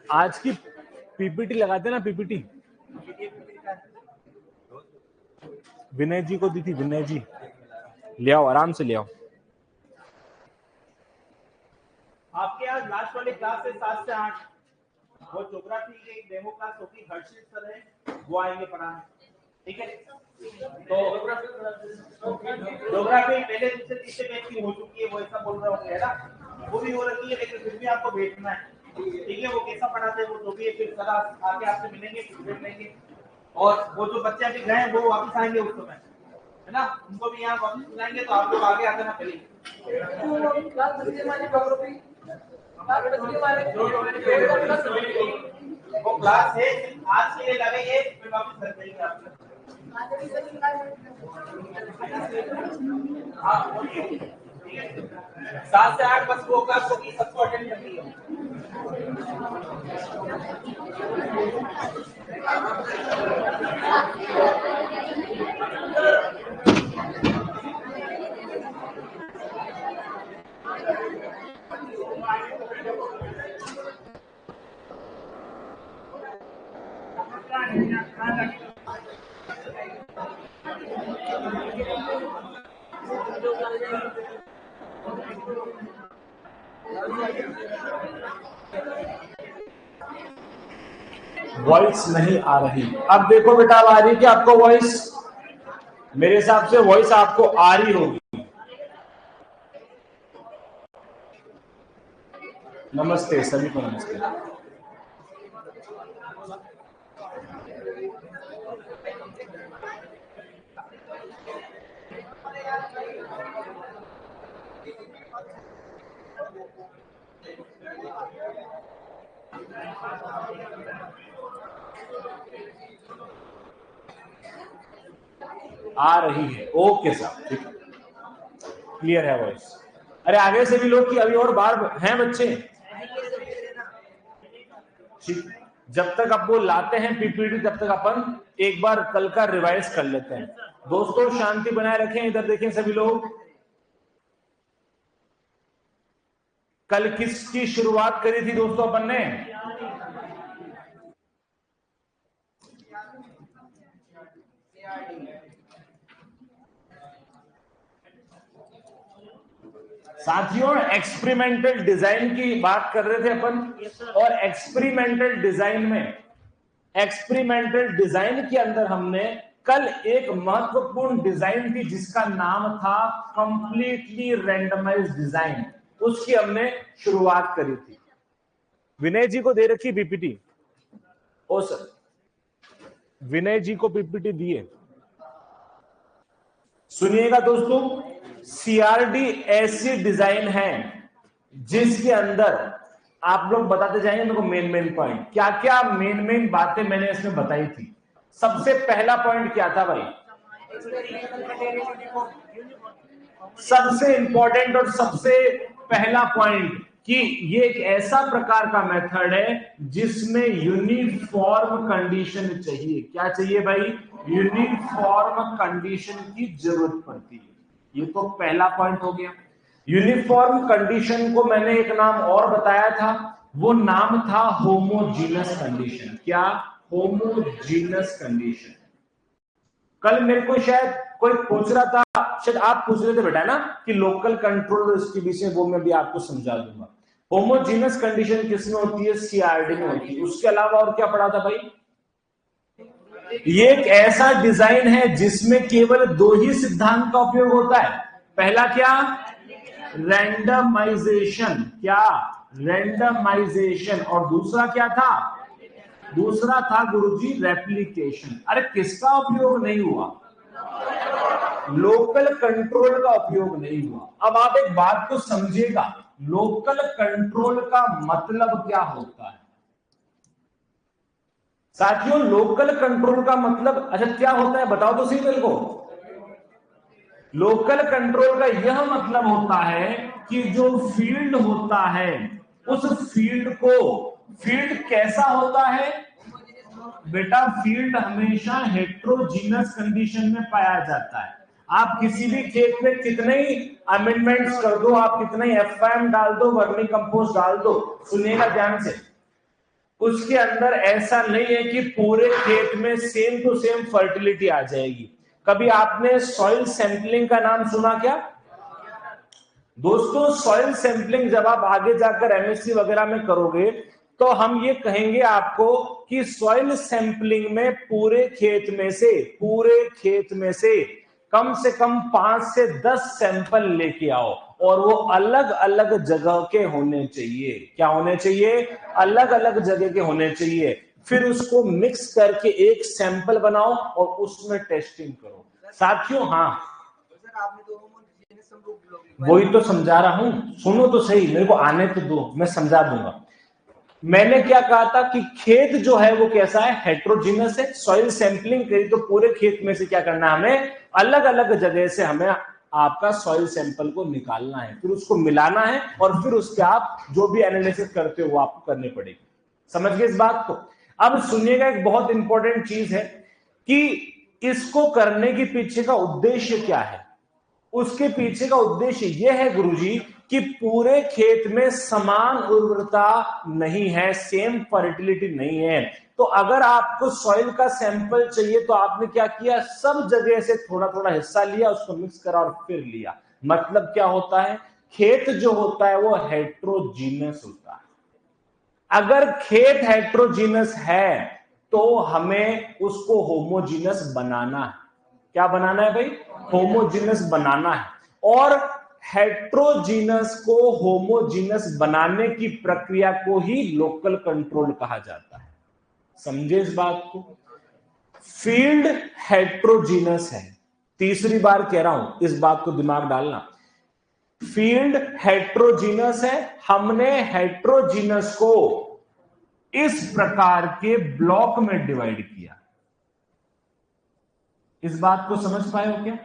आज की पीपीटी लगाते ना, पीपीटी विनय जी को दी थी, विनय जी ले आओ, आराम से ले आओ। आपके आज लास्ट वाली क्लास है 7 से 8, वो ज्योग्राफी की एक डेमो क्लास होगी, हर्षित सर है वो आएंगे पढ़ाने, ठीक है। तो ज्योग्राफी पहले दूसरे तीसरे पेज की हो चुकी है, वो ऐसा बोल रहे होंगे है ना, वो भी हो रखी है, लेकिन फिर भी आपको भेजना है, ठीक है। वो कैसा पढ़ाते हैं वो जो भी है, फिर सर आके आपसे मिलेंगे, फीडबैक लेंगे, और वो जो बच्चे अभी गए वो वापस आएंगे उस समय, है ना, उनको भी यहाँ वापस बुलाएंगे, तो आप लोग आगे आते ना पहले। वो क्लास है आज के लिए लगेंगे, फिर वापस घर जाएंगे आप लोग। हाँ, 7 से 8 बस वो क्लास होगी, सबको अटेंड करनी है। वॉइस नहीं आ रही। अब देखो बेटा, अब आ रही क्या आपको वॉइस? मेरे हिसाब से वॉइस आपको आ रही होगी। नमस्ते सभी को, नमस्ते। आ रही है, ओके साहब, ठीक है, क्लियर है वॉइस। अरे आगे से भी लोग कि अभी और बार हैं बच्चे, ठीक। जब तक आप वो लाते हैं पीपीटी, तब तक अपन एक बार कल का रिवाइज कर लेते हैं। दोस्तों शांति बनाए रखें, इधर देखें सभी लोग। कल किसकी शुरुआत करी थी दोस्तों अपन ने? साथियों एक्सपेरिमेंटल डिजाइन की बात कर रहे थे अपन, और एक्सपेरिमेंटल डिजाइन के अंदर हमने कल एक महत्वपूर्ण डिजाइन थी जिसका नाम था कंप्लीटली रैंडमाइज्ड डिजाइन, उसकी हमने शुरुआत करी थी। विनय जी को दे रखी पीपीटी? ओ सर, विनय जी को पीपीटी दिए। सुनिएगा दोस्तों, सीआरडी ऐसी डिजाइन है जिसके अंदर आप लोग बताते जाएंगे मेरे को मेन पॉइंट, क्या क्या मेन बातें मैंने इसमें बताई थी। सबसे पहला पॉइंट क्या था भाई? सबसे इंपॉर्टेंट और सबसे पहला पॉइंट कि ये एक ऐसा प्रकार का मेथड है जिसमें यूनिफॉर्म कंडीशन चाहिए। क्या चाहिए भाई? यूनिफॉर्म कंडीशन की जरूरत पड़ती है। ये तो पहला पॉइंट हो गया। यूनिफॉर्म कंडीशन को मैंने एक नाम और बताया था, वो नाम था होमोजीनस कंडीशन। क्या? Homogeneous condition. कल मेरे को शायद कोई पूछ रहा था, शायद आप पूछ रहे थे बेटा ना, कि लोकल कंट्रोल और इसके बीच में, वो मैं भी आपको समझा दूंगा। होमोजीनस कंडीशन किसमें होती है? सीआरडी में होती है। उसके अलावा और क्या पढ़ा था भाई? ये एक ऐसा डिजाइन है जिसमें केवल दो ही सिद्धांत का उपयोग होता है। पहला क्या? रैंडमाइजेशन। क्या? रैंडमाइजेशन। और दूसरा क्या था? दूसरा था गुरुजी रेप्लिकेशन। अरे किसका उपयोग नहीं हुआ? लोकल कंट्रोल का उपयोग नहीं हुआ। अब आप एक बात को समझिएगा, लोकल कंट्रोल का मतलब क्या होता है साथियों? लोकल कंट्रोल का मतलब अच्छा क्या होता है बताओ तो सही मेरे को। लोकल कंट्रोल का यह मतलब होता है कि जो फील्ड होता है, उस फील्ड कैसा होता है बेटा? फील्ड हमेशा हेट्रोजीनस कंडीशन में पाया जाता है। आप किसी भी खेत में कितने ही अमेंडमेंट्स कर दो, आप कितने ही एफएम डाल दो, वर्मी कंपोस्ट डाल दो, सुनिएगा ध्यान से, उसके अंदर ऐसा नहीं है कि पूरे खेत में सेम टू सेम फर्टिलिटी आ जाएगी। कभी आपने सॉइल सैंपलिंग का नाम सुना क्या दोस्तों? सॉइल सैंपलिंग जब आप आगे जाकर एमएससी वगैरह में करोगे तो हम ये कहेंगे आपको कि सॉइल सैंपलिंग में पूरे खेत में से कम 5 से 10 सैंपल लेके आओ और वो अलग अलग जगह के होने चाहिए। क्या होने चाहिए? अलग अलग जगह के होने चाहिए। फिर उसको मिक्स करके एक सैंपल बनाओ और उसमें टेस्टिंग करो। साथियों हाँ, वही तो समझा रहा हूं, सुनो तो सही, मेरे को आने तो दो, मैं समझा दूंगा। मैंने क्या कहा था कि खेत जो है वो कैसा है? हेट्रोजीनस है। सॉइल सैंपलिंग करी तो पूरे खेत में से क्या करना है? हमें अलग अलग जगह से हमें आपका सॉइल सैंपल को निकालना है, फिर उसको मिलाना है और फिर उसके आप जो भी एनालिसिस करते हो वो आपको करनी पड़ेगी। समझ गए इस बात को? अब सुनिएगा, एक बहुत इंपॉर्टेंट चीज है कि इसको करने के पीछे का उद्देश्य क्या है। उसके पीछे का उद्देश्य यह है गुरुजी कि पूरे खेत में समान उर्वरता नहीं है, सेम फर्टिलिटी नहीं है। तो अगर आपको सॉइल का सैंपल चाहिए तो आपने क्या किया? सब जगह से थोड़ा थोड़ा हिस्सा लिया, उसको मिक्स करा और फिर लिया। मतलब क्या होता है? खेत जो होता है वो हेट्रोजीनस होता है। अगर खेत हेट्रोजीनस है तो हमें उसको होमोजीनस बनाना है। क्या बनाना है भाई? होमोजीनस बनाना है। और हेट्रोजीनस को होमोजीनस बनाने की प्रक्रिया को ही लोकल कंट्रोल कहा जाता है। समझे इस बात को? फील्ड हेट्रोजीनस है, तीसरी बार कह रहा हूं, इस बात को दिमाग डालना। फील्ड हेट्रोजीनस है। हमने हेट्रोजीनस को इस प्रकार के ब्लॉक में डिवाइड किया। इस बात को समझ पाए हो क्या?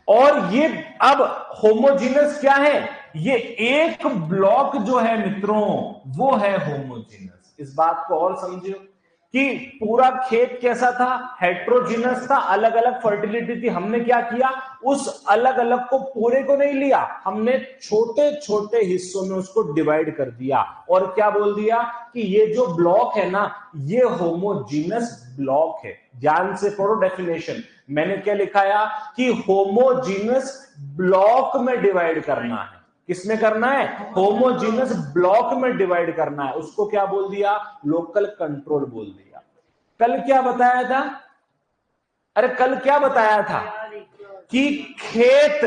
और ये अब होमोजीनस क्या है? ये एक ब्लॉक जो है मित्रों वो है होमोजीनस। इस बात को और समझियो कि पूरा खेत कैसा था? हेट्रोजीनस था, अलग अलग फर्टिलिटी थी। हमने क्या किया? उस अलग अलग को पूरे को नहीं लिया, हमने छोटे छोटे हिस्सों में उसको डिवाइड कर दिया और क्या बोल दिया कि ये जो ब्लॉक है ना ये होमोजीनस ब्लॉक है। ध्यान से पढ़ो डेफिनेशन। मैंने क्या लिखाया कि होमोजीनस ब्लॉक में डिवाइड करना है। किसमें करना है? होमोजीनस ब्लॉक में डिवाइड करना है। उसको क्या बोल दिया? लोकल कंट्रोल बोल दिया। कल क्या बताया था? अरे कल क्या बताया था कि खेत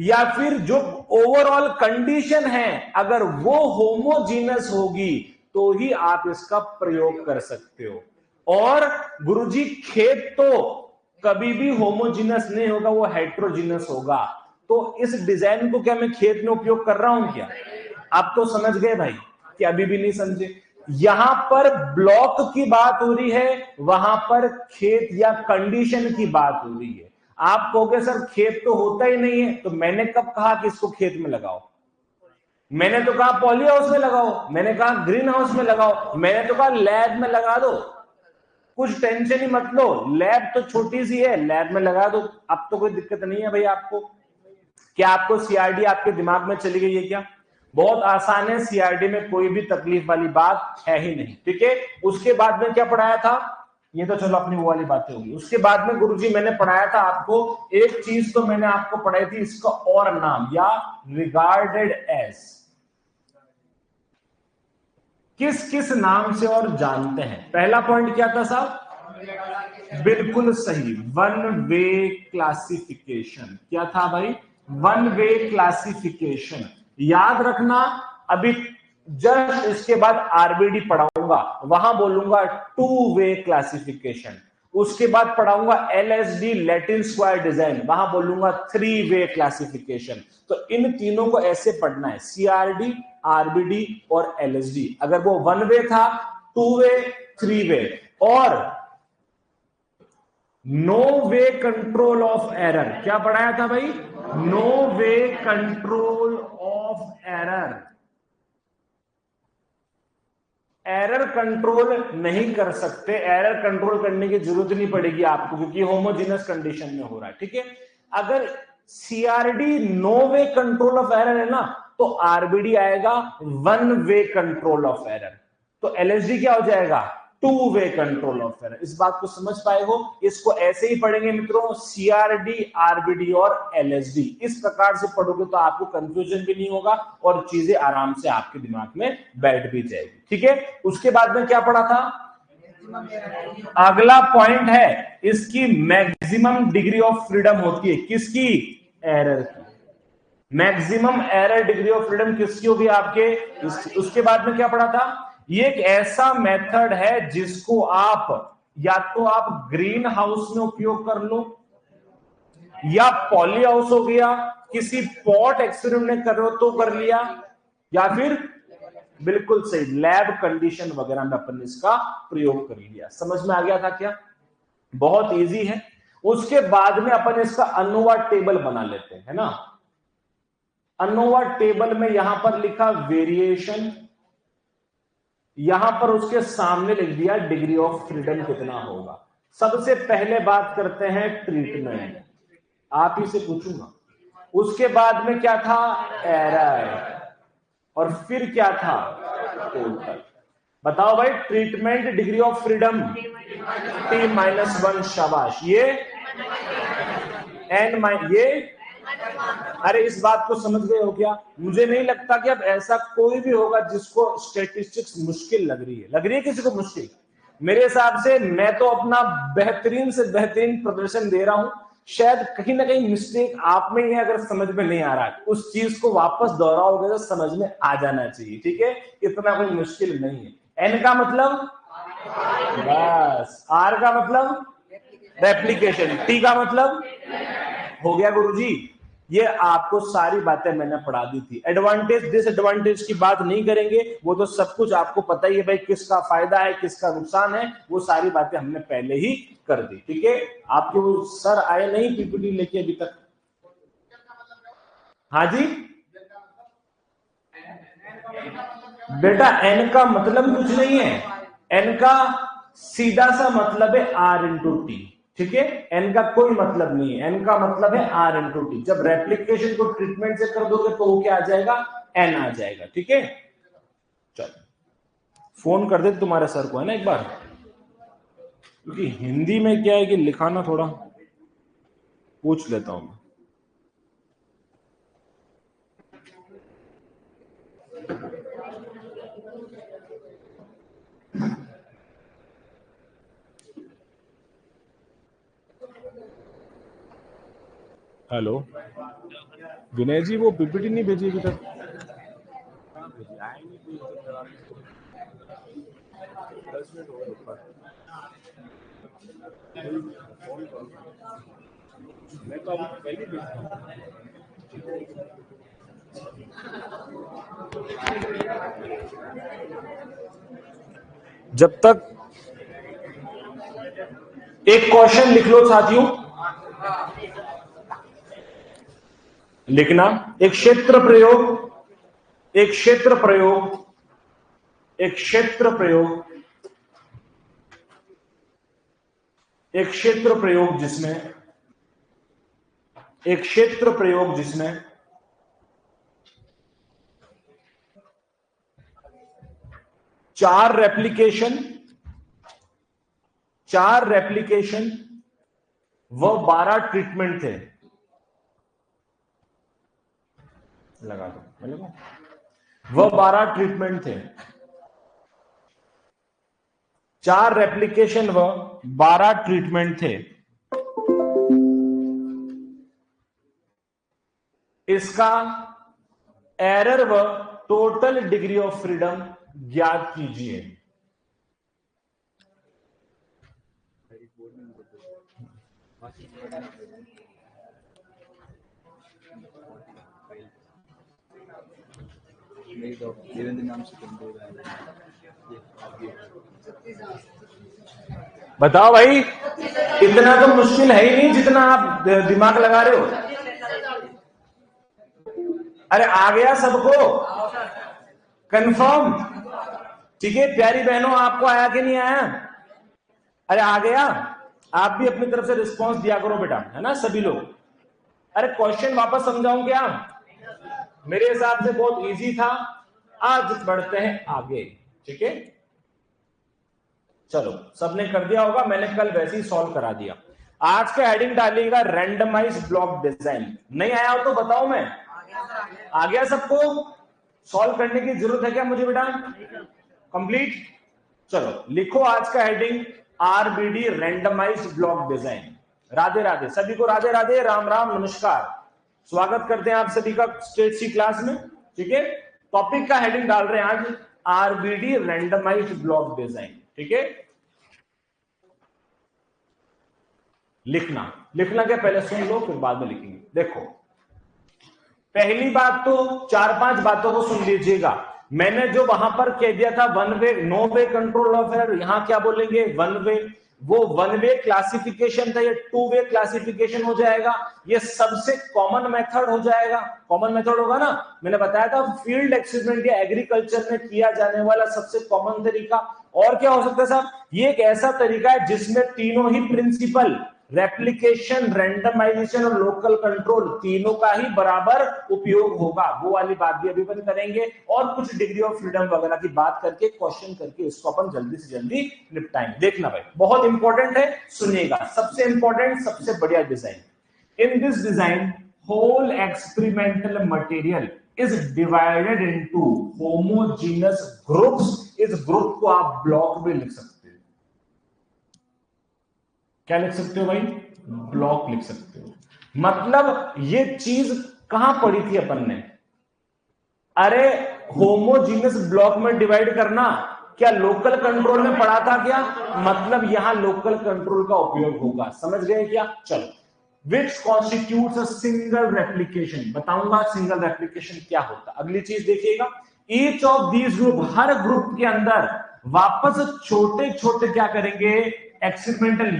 या फिर जो ओवरऑल कंडीशन है अगर वो होमोजीनस होगी तो ही आप इसका प्रयोग कर सकते हो। और गुरुजी खेत तो कभी भी होमोजीनस नहीं होगा, वो हेट्रोजीनस होगा। तो इस डिजाइन को क्या मैं खेत में उपयोग कर रहा हूं क्या? आप तो समझ गए भाई कि अभी भी नहीं समझे? यहां पर ब्लॉक की बात हो रही है, वहां पर खेत या कंडीशन की बात हो रही है। आप कहोगे सर खेत तो होता ही नहीं है, तो मैंने कब कहा कि इसको खेत में लगाओ? मैंने तो कहा पॉली हाउस में लगाओ, मैंने कहा ग्रीन हाउस में लगाओ, मैंने तो कहा लैब में लगा दो। कुछ टेंशन ही मत लो, लैब तो छोटी सी है, लैब में लगा दो। अब तो कोई दिक्कत नहीं है भाई आपको। क्या आपको सीआरडी आपके दिमाग में चली गई है क्या? बहुत आसान है, सीआरडी में कोई भी तकलीफ वाली बात है ही नहीं। ठीक है, उसके बाद में क्या पढ़ाया था? ये तो चलो अपनी वो वाली बातें होगी। उसके बाद में गुरुजी मैंने पढ़ाया था आपको एक चीज, तो मैंने आपको पढ़ाई थी इसका और नाम, या रिगार्डेड एज। किस किस नाम से और जानते हैं? पहला पॉइंट क्या था साहब? बिल्कुल सही, वन वे क्लासिफिकेशन। क्या था भाई? One way classification. याद रखना, अभी जस्ट इसके बाद आरबीडी पढ़ाऊंगा, वहां बोलूंगा टू वे क्लासिफिकेशन। उसके बाद पढ़ाऊंगा एलएसडी लैटिन स्क्वायर डिजाइन, वहां बोलूंगा थ्री वे क्लासिफिकेशन। तो इन तीनों को ऐसे पढ़ना है, सीआरडी, आरबीडी और एलएसडी। अगर वो वन वे था, टू वे, थ्री वे, और no way control of error. क्या पढ़ाया था भाई? No way control of error. Error control नहीं कर सकते, एरर कंट्रोल करने की जरूरत नहीं पड़ेगी आपको क्योंकि होमोजीनस कंडीशन में हो रहा है। ठीक है, अगर CRD no way control of error है ना, तो आरबीडी आएगा one way control of error. तो एलएसडी क्या हो जाएगा, two way control of error. इस बात को समझ पाए हो? इसको ऐसे ही पढ़ेंगे मित्रों, सीआरडी, आरबीडी और एलएसडी। इस प्रकार से पढ़ोगे तो आपको कंफ्यूजन भी नहीं होगा और चीजें आराम से आपके दिमाग में बैठ भी जाएगी। ठीक है, उसके बाद में क्या पढ़ा था? अगला पॉइंट है इसकी मैक्सिमम डिग्री ऑफ फ्रीडम होती है। किसकी? एरर की। Maximum error degree of freedom किसकी होगी? आपके। उसके बाद में क्या पढ़ा था? ये एक ऐसा मेथड है जिसको आप या तो आप ग्रीन हाउस में उपयोग कर लो, या पॉली हाउस हो गया, किसी पॉट एक्सपेरिमेंट कर रहे हो तो कर लिया, या फिर बिल्कुल सही लैब कंडीशन वगैरह में अपन इसका प्रयोग कर लिया। समझ में आ गया था क्या? बहुत इजी है। उसके बाद में अपन इसका अनोवा टेबल बना लेते हैं, है ना। अनोवा टेबल में यहां पर लिखा वेरिएशन, यहां पर उसके सामने लिख दिया डिग्री ऑफ फ्रीडम कितना होगा। सबसे पहले बात करते हैं ट्रीटमेंट, आप ही से पूछूंगा। उसके बाद में क्या था? एरर, और फिर क्या था? टोटल। बताओ भाई, treatment degree of freedom T-1, शाबाश। ये ये अरे इस बात को समझ गए हो क्या? मुझे नहीं लगता कि अब ऐसा कोई भी होगा जिसको स्टैटिस्टिक्स मुश्किल लग रही है। लग रही है किसी को मुश्किल? मेरे हिसाब से मैं तो अपना बेहतरीन से बेहतरीन प्रदर्शन दे रहा हूं। शायद कहीं ना कहीं मिस्टेक आप में ही है, अगर समझ में नहीं आ रहा है उस चीज को वापस दोहराओगे तो समझ में आ जाना चाहिए। ठीक है, इतना कोई मुश्किल नहीं है। एन का मतलब बस, आर का मतलब रेप्लिकेशन, टी का मतलब हो गया गुरुजी। ये आपको सारी बातें मैंने पढ़ा दी थी। एडवांटेज डिसएडवांटेज की बात नहीं करेंगे, वो तो सब कुछ आपको पता ही है भाई, किसका फायदा है किसका नुकसान है, वो सारी बातें हमने पहले ही कर दी। ठीक है, आपके वो सर आए नहीं पीपीटी लेके अभी तक? हाँ जी बेटा, एन का मतलब कुछ नहीं है, एन का सीधा सा मतलब है आर इंटू टी। ठीक है, एन का कोई मतलब नहीं है, एन का मतलब है आर इंटू टी। जब रेप्लिकेशन को ट्रीटमेंट से कर दोगे तो वो क्या आ जाएगा? एन आ जाएगा। ठीक है, चलो फोन कर दे तुम्हारे सर को, है ना एक बार, क्योंकि हिंदी में क्या है कि लिखाना थोड़ा पूछ लेता हूं मैं। हेलो विनय जी, वो पीपीटी नहीं भेजी अभी तक? मैं तो अभी पहले भेजा। जब तक एक क्वेश्चन लिख लो साथियों, लिखना, एक क्षेत्र प्रयोग, एक क्षेत्र प्रयोग, एक क्षेत्र प्रयोग, एक क्षेत्र प्रयोग जिसमें, एक क्षेत्र प्रयोग जिसमें चार रेप्लिकेशन व 12 ट्रीटमेंट थे। लगा दो मेरे को, वह 12 ट्रीटमेंट थे, 4 रेप्लिकेशन व 12 ट्रीटमेंट थे। इसका एरर व टोटल डिग्री ऑफ फ्रीडम ज्ञात कीजिए। बताओ भाई, इतना तो मुश्किल है ही नहीं जितना आप दिमाग लगा रहे हो। अरे आ गया सबको कंफर्म? ठीक है प्यारी बहनों, आपको आया कि नहीं आया? अरे आ गया, आप भी अपनी तरफ से रिस्पांस दिया करो बेटा, है ना सभी लोग। अरे क्वेश्चन वापस समझाऊं क्या? मेरे हिसाब से बहुत इजी था। आज बढ़ते हैं आगे। ठीक है, चलो सबने कर दिया होगा, मैंने कल वैसे ही सॉल्व करा दिया। आज का हेडिंग डालिएगा रैंडमाइज ब्लॉक डिजाइन। नहीं आया हो तो बताओ, मैं आ गया सबको? सॉल्व करने की जरूरत है क्या मुझे बेटा? कंप्लीट। चलो लिखो आज का heading RBD randomise block design. Radhe Radhe सभी को, राधे राधे, राम राम, नमस्कार, स्वागत करते हैं आप सभी का स्टेट सी क्लास में। ठीक है, टॉपिक का हेडिंग डाल रहे हैं आज आरबीडी रैंडमाइज ब्लॉक डिजाइन। ठीक है, लिखना क्या पहले सुन लो फिर बाद में लिखेंगे। देखो पहली बात तो 4-5 बातों को सुन लीजिएगा। मैंने जो वहां पर कह दिया था one way no way control of error, यहां क्या बोलेंगे? One way. वो वन वे क्लासिफिकेशन था, ये टू वे क्लासिफिकेशन हो जाएगा। ये सबसे कॉमन मेथड हो जाएगा। कॉमन मेथड होगा ना, मैंने बताया था फील्ड एक्सपेरिमेंट या एग्रीकल्चर में किया जाने वाला सबसे कॉमन तरीका। और क्या हो सकता है साहब? ये एक ऐसा तरीका है जिसमें तीनों ही प्रिंसिपल रेप्लिकेशन, रैंडमाइजेशन और लोकल कंट्रोल तीनों का ही बराबर उपयोग होगा। वो वाली बात भी अभी अपन करेंगे और कुछ डिग्री ऑफ फ्रीडम वगैरह की बात करके क्वेश्चन करके इसको अपन जल्दी से जल्दी निपटाएंगे। देखना भाई बहुत इंपॉर्टेंट है, सुनिएगा। सबसे इंपॉर्टेंट, सबसे बढ़िया design. In this design whole experimental material is divided into homogeneous groups. इस ग्रुप को आप ब्लॉक में लिख सकते हो। क्या लिख सकते हो भाई? ब्लॉक लिख सकते हो। मतलब ये चीज कहां पढ़ी थी अपन ने? अरे होमोजीनियस ब्लॉक में डिवाइड करना क्या लोकल कंट्रोल में पढ़ा था क्या? मतलब यहां लोकल कंट्रोल का उपयोग होगा। समझ गए क्या? चलो, विच कॉन्स्टिट्यूट्स अ सिंगल रेप्लिकेशन। बताऊंगा सिंगल रेप्लिकेशन क्या होता। अगली चीज देखिएगा, each of these group, her group के अंदर वापस छोटे छोटे क्या करेंगे? एक्सपेरिमेंटल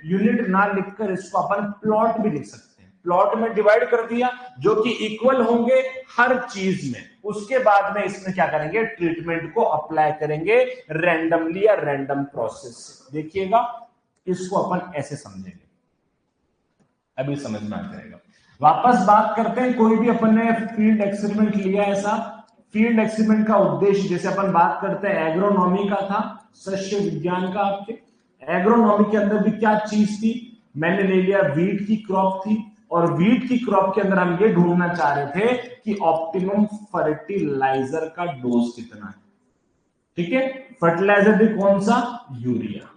यूनिट ना लिखकर इसको अपन प्लॉट भी लिख सकते हैं। प्लॉट में डिवाइड कर दिया जो कि इक्वल होंगे हर चीज में। उसके बाद में इसमें क्या करेंगे? ट्रीटमेंट को अप्लाई करेंगे रैंडमली या रैंडम प्रोसेस से। देखिएगा इसको अपन ऐसे समझेंगे, अभी समझ में आ जाएगा। वापस बात करते हैं, कोई भी अपन ने फील्ड एक्सपेरिमेंट लिया ऐसा, फील्ड एक्सपेरिमेंट का उद्देश्य जैसे अपन बात करते हैं एग्रोनॉमी का था, शस्य विज्ञान का। आपके एग्रोनॉमी के अंदर भी क्या चीज थी? मैंने ले लिया वीट की क्रॉप थी, और वीट की क्रॉप के अंदर हम ये ढूंढना चाह रहे थे कि ऑप्टिमम फर्टिलाइजर का डोज कितना है। ठीक है, फर्टिलाइजर भी कौन सा? यूरिया।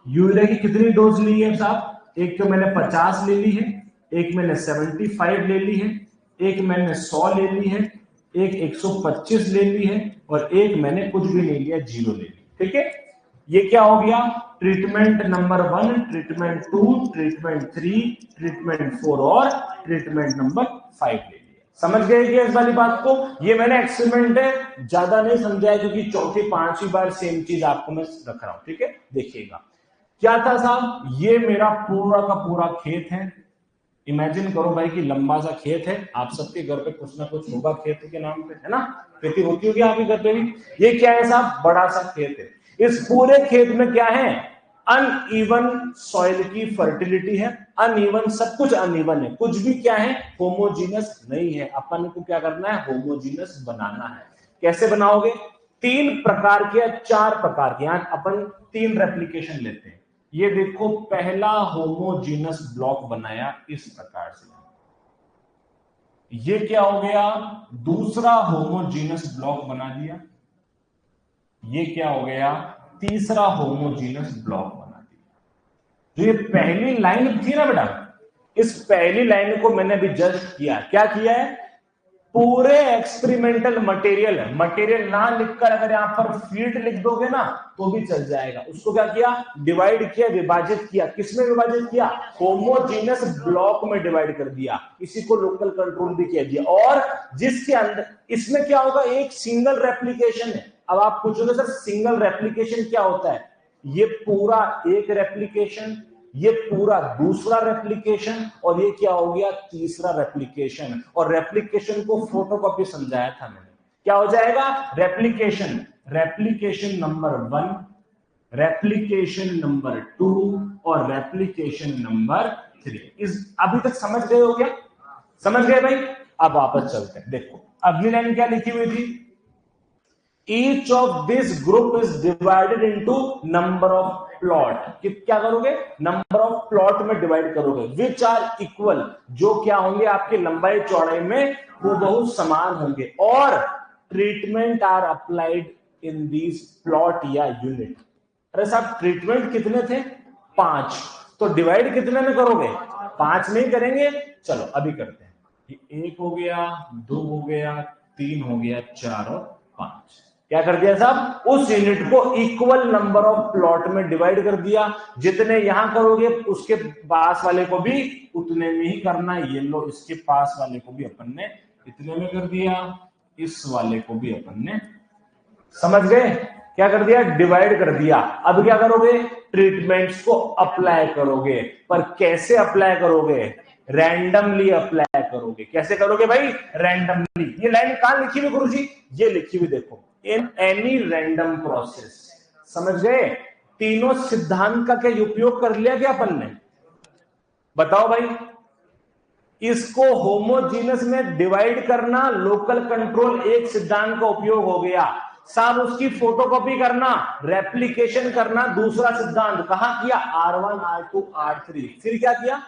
यूरिया की कितनी डोज ली है साहब? एक तो मैंने 50 ले ली है, एक मैंने 75 ले ली है, एक मैंने 100 ले ली है, एक 125 ले ली है, और एक मैंने कुछ भी नहीं लिया, 0 ले ली। ठीक है, ये क्या हो गया? Treatment number 1, treatment 2, treatment 3, treatment 4 और ट्रीटमेंट नंबर 5 ले लिया। समझ गए क्या इस वाली बात को? ये मैंने एक्सपेरिमेंट है, ज्यादा नहीं समझाया क्योंकि चौथी 5वीं बार सेम चीज आपको मैं रख रहा हूं। ठीक है, देखिएगा क्या था साहब? ये मेरा पूरा का पूरा खेत है। इमेजिन करो भाई कि लंबा सा खेत है। आप सबके घर पे कुछ ना कुछ होगा खेती के नाम पे, है ना? खेती होती होगी आपके घर पे भी। ये क्या है साहब? बड़ा सा खेत है। इस पूरे खेत में क्या है? अनइवन सॉइल की फर्टिलिटी है। अनइवन, सब कुछ अनइवन है, कुछ भी क्या है? होमोजीनस नहीं है। अपन को क्या करना है? होमोजीनस बनाना है। कैसे बनाओगे? 3 प्रकार के, 4 प्रकार के, यहां अपन 3 रेप्लिकेशन लेते हैं। ये देखो पहला होमोजीनस ब्लॉक बनाया इस प्रकार से, ये क्या हो गया? दूसरा होमोजीनस ब्लॉक बना दिया। ये क्या हो गया? तीसरा होमोजीनस ब्लॉक बना दिया। तो ये पहली लाइन थी ना बेटा, इस पहली लाइन को मैंने भी जस्ट किया। क्या किया है? पूरे एक्सपेरिमेंटल मटेरियल ना लिखकर अगर यहां पर फील्ड लिख दोगे ना तो भी चल जाएगा। उसको क्या किया? डिवाइड किया, विभाजित किया। किसमें विभाजित किया? होमोजीनस ब्लॉक में डिवाइड कर दिया। इसी को लोकल कंट्रोल भी कह दिया। और जिसके अंदर इसमें क्या होगा? एक सिंगल रेप्लिकेशन है। अब आप पूछोगे सर सिंगल रेप्लिकेशन क्या होता है? ये पूरा एक रेप्लिकेशन, ये पूरा दूसरा रेप्लिकेशन, और ये क्या हो गया? तीसरा रेप्लिकेशन। और रेप्लिकेशन को फोटोकॉपी समझाया था मैंने। क्या हो जाएगा? रेप्लिकेशन नंबर 1, रेप्लिकेशन नंबर 2 और रेप्लिकेशन नंबर 3। इस अभी तक समझ गए हो क्या? समझ गए भाई? अब वापस चलते हैं। देखो अगली लाइन क्या लिखी हुई थी? Each of this group is divided into number of plot. क्या करोगे? नंबर ऑफ प्लॉट में डिवाइड करोगे, विच आर इक्वल, जो क्या होंगे आपके लंबाई चौड़ाई में हूबहू समान होंगे, और treatment are applied in these plot या यूनिट। अरे साहब ट्रीटमेंट कितने थे? 5, तो डिवाइड कितने में करोगे? 5 में ही करेंगे। चलो अभी करते हैं। 1 हो गया, 2 हो गया, 3 हो गया, 4 और 5। क्या कर दिया साहब? उस यूनिट को इक्वल नंबर ऑफ प्लॉट में डिवाइड कर दिया। जितने यहां करोगे उसके पास वाले को भी उतने में ही करना है। ये लो, इसके पास वाले को भी अपन ने इतने में कर दिया, इस वाले को भी अपन ने, समझ गए? क्या कर दिया? डिवाइड कर दिया। अब क्या करोगे? ट्रीटमेंट्स को अप्लाई करोगे। पर कैसे अप्लाई करोगे? रैंडमली अप्लाई करोगे। कैसे करोगे भाई? रैंडमली। ये लाइन कहां लिखी हुई गुरुजी? ये लिखी हुई देखो, इन एनी रैंडम प्रोसेस। समझ गए? तीनों सिद्धांत का क्या उपयोग कर लिया क्या अपन ने? बताओ भाई। इसको होमोजीनस में डिवाइड करना, लोकल कंट्रोल एक सिद्धांत का उपयोग हो गया। साहब उसकी फोटोकॉपी करना, रेप्लिकेशन करना, दूसरा सिद्धांत कहां किया? R1 R2 R3। फिर क्या किया?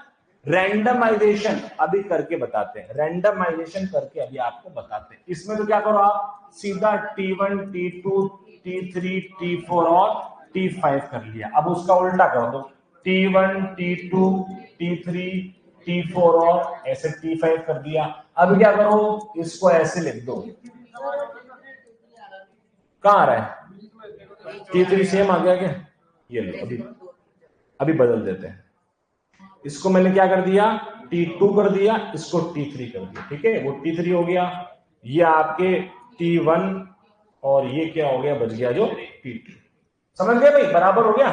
रैंडमाइजेशन। अभी करके बताते हैं, रैंडमाइजेशन करके अभी आपको बताते हैं। इसमें तो क्या करो आप, सीधा T1 T2 T3 T4 और T5 कर लिया। अब उसका उल्टा कर दो, T1 T2 T3 T4 और ऐसे T5 कर दिया। अब क्या करो, इसको ऐसे लिख दो। कहां आ रहा है? T3 सेम आ गया क्या? ये लो, अभी बदल देते हैं। इसको मैंने क्या कर दिया? T2 कर दिया, इसको T3 कर दिया। ठीक है, वो T3 हो गया, ये आपके T1 और ये क्या हो गया? बच गया जो T2। समझ गए भाई? बराबर हो गया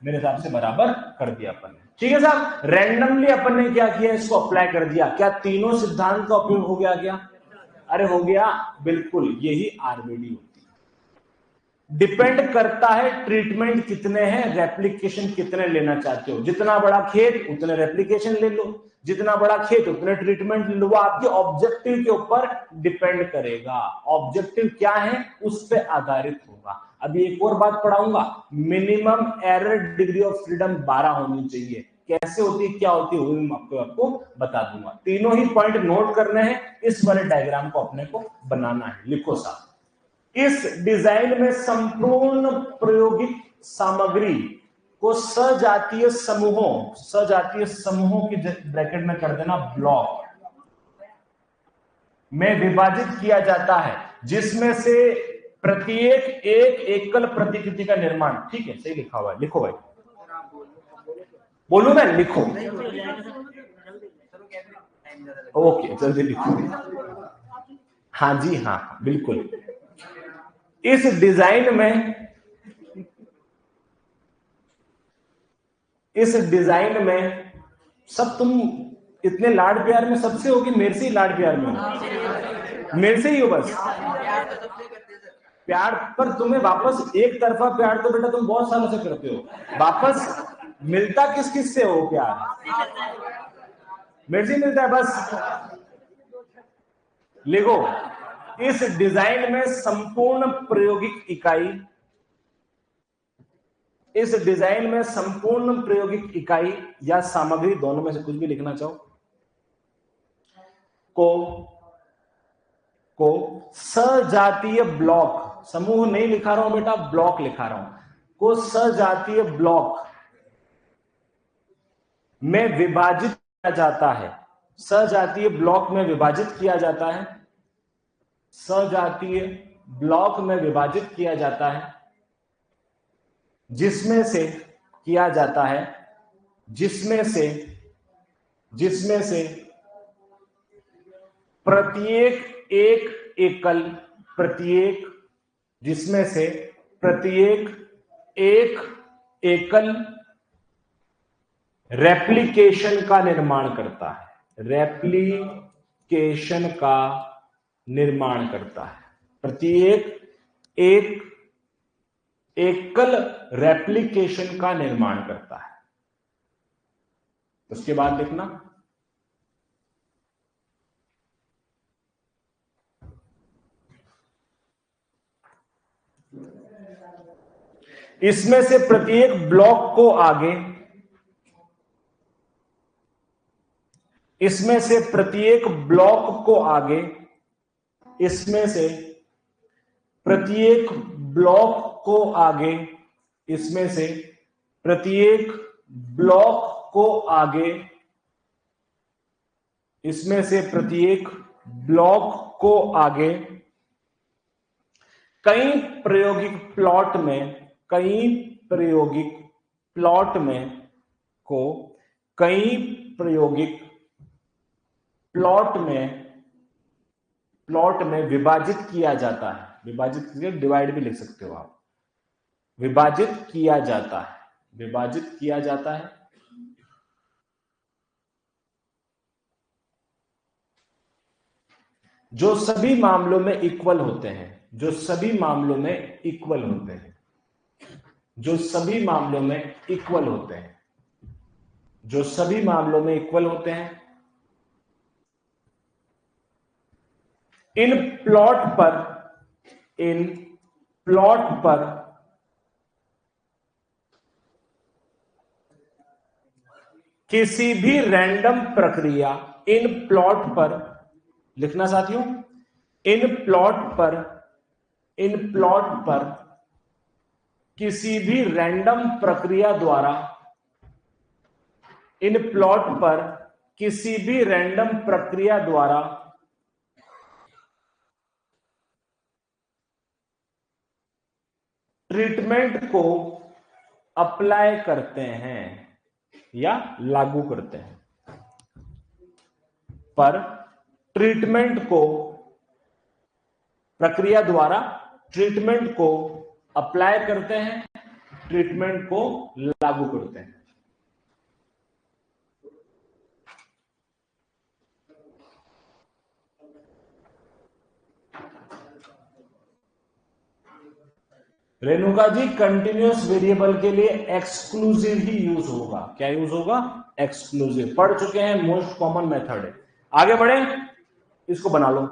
मेरे हिसाब से, बराबर कर दिया अपन ने। ठीक है साहब, रैंडमली अपन ने क्या किया? इसको अप्लाई कर दिया। क्या तीनों सिद्धांत का उपयोग हो गया क्या? अरे हो गया, बिल्कुल। यही आरबीडी होती है। डिपेंड करता है ट्रीटमेंट कितने हैं, रेप्लिकेशन कितने लेना चाहते हो। जितना बड़ा खेत उतने रेप्लिकेशन ले लो, जितना बड़ा खेत उतने ट्रीटमेंट ले लो। वो आपके ऑब्जेक्टिव के ऊपर डिपेंड करेगा। ऑब्जेक्टिव क्या है उस पर आधारित होगा। अभी एक और बात पढ़ाऊंगा, minimum error degree of freedom 12 होनी चाहिए। कैसे होती है, क्या होती है, वो मैं आपको बता दूंगा। तीनों ही पॉइंट नोट करने हैं, इस वाले डायग्राम को अपने को बनाना है। लिखो साहब, इस डिजाइन में संपूर्ण प्रायोगिक सामग्री को सजातीय समूहों की ब्रैकेट में कर देना, ब्लॉक में विभाजित किया जाता है, जिसमें से प्रत्येक एक एकल प्रतिकृति का निर्माण। ठीक है, सही लिखा हुआ है, लिखो भाई। बोलू मैं? लिखो। ओके, जल्दी लिखो। हाँ जी, हाँ बिल्कुल। इस डिजाइन में सब तुम इतने लाड प्यार में सबसे होगी, मेरे से ही लाड प्यार में हो, मेरे से ही हो बस। प्यार पर तुम्हें वापस एक तरफा प्यार तो बेटा तुम बहुत सालों से करते हो, वापस मिलता किस किस से हो प्यार? मेरे से मिलता है बस। लिखो, इस डिजाइन में संपूर्ण प्रायोगिक इकाई या सामग्री, दोनों में से कुछ भी लिखना चाहो, को सजातीय ब्लॉक, समूह नहीं लिखा रहा हूं बेटा, ब्लॉक लिखा रहा हूं, को सजातीय ब्लॉक में विभाजित किया जाता है। सजातीय ब्लॉक में विभाजित किया जाता है, सजातीय ब्लॉक में विभाजित किया जाता है, जिसमें से प्रत्येक एक एकल रेप्लिकेशन का निर्माण करता है। प्रत्येक एक एकल रेप्लिकेशन का निर्माण करता है। उसके बाद लिखना, इसमें से प्रत्येक ब्लॉक को आगे, इसमें से प्रत्येक ब्लॉक को आगे, इसमें से प्रत्येक ब्लॉक को आगे, इसमें से प्रत्येक ब्लॉक को आगे, इसमें से प्रत्येक ब्लॉक को आगे कई प्रायोगिक प्लॉट में, कई प्रायोगिक प्लॉट में को कई प्रायोगिक प्लॉट में विभाजित किया जाता है। विभाजित, डिवाइड भी लिख सकते हो आप। विभाजित किया जाता है, विभाजित किया जाता है। जो सभी मामलों में इक्वल होते हैं, जो सभी मामलों में इक्वल होते हैं, जो सभी मामलों में इक्वल होते हैं, जो सभी मामलों में इक्वल होते हैं। इन प्लॉट पर, इन प्लॉट पर किसी भी रैंडम प्रक्रिया, इन प्लॉट पर लिखना साथियों, इन प्लॉट पर, इन प्लॉट पर किसी भी रैंडम प्रक्रिया द्वारा, इन प्लॉट पर किसी भी रैंडम प्रक्रिया द्वारा ट्रीटमेंट को अप्लाई करते हैं या लागू करते हैं, पर ट्रीटमेंट को, प्रक्रिया द्वारा ट्रीटमेंट को अप्लाई करते हैं, ट्रीटमेंट को लागू करते हैं। रेणुका जी, कंटिन्यूअस वेरिएबल के लिए एक्सक्लूसिव ही यूज होगा। क्या यूज होगा? एक्सक्लूसिव। पढ़ चुके हैं, मोस्ट कॉमन मेथड है। आगे बढ़े, इसको बना लो,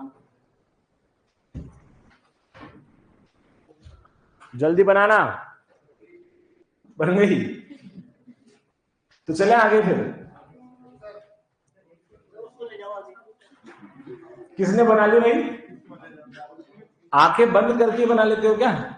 जल्दी बनाना। बन गई तो चले आगे। फिर किसने बना ली भाई? आंखें बंद करके बना लेते हो क्या?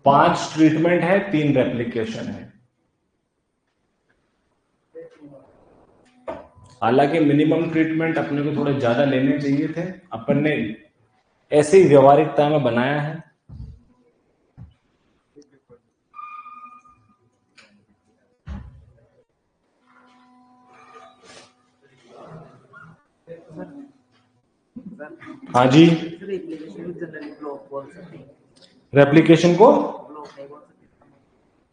पांच ट्रीटमेंट है, 3 रेप्लिकेशन है। हालांकि मिनिमम ट्रीटमेंट अपने को थोड़े ज्यादा लेने चाहिए थे, अपन ने ऐसे ही व्यवहारिकता में बनाया है। हाँ जी, रेप्लिकेशन को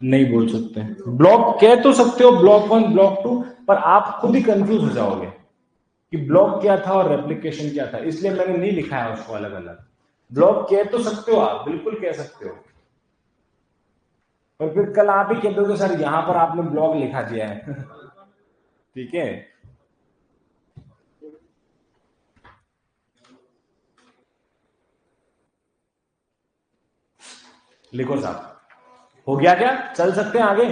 नहीं बोल सकते। ब्लॉक कह तो सकते हो, ब्लॉक 1, ब्लॉक 2, पर आप खुद ही कंफ्यूज हो जाओगे कि ब्लॉक क्या था और रेप्लिकेशन क्या था, इसलिए मैंने नहीं लिखा है उसको अलग अलग। ब्लॉक कह तो सकते हो आप, बिल्कुल कह सकते हो, पर फिर कल आप ही कह दोगे सर यहां पर आपने ब्लॉक लिखा दिया है। ठीक है, लिखो साहब। हो गया क्या? चल सकते हैं आगे?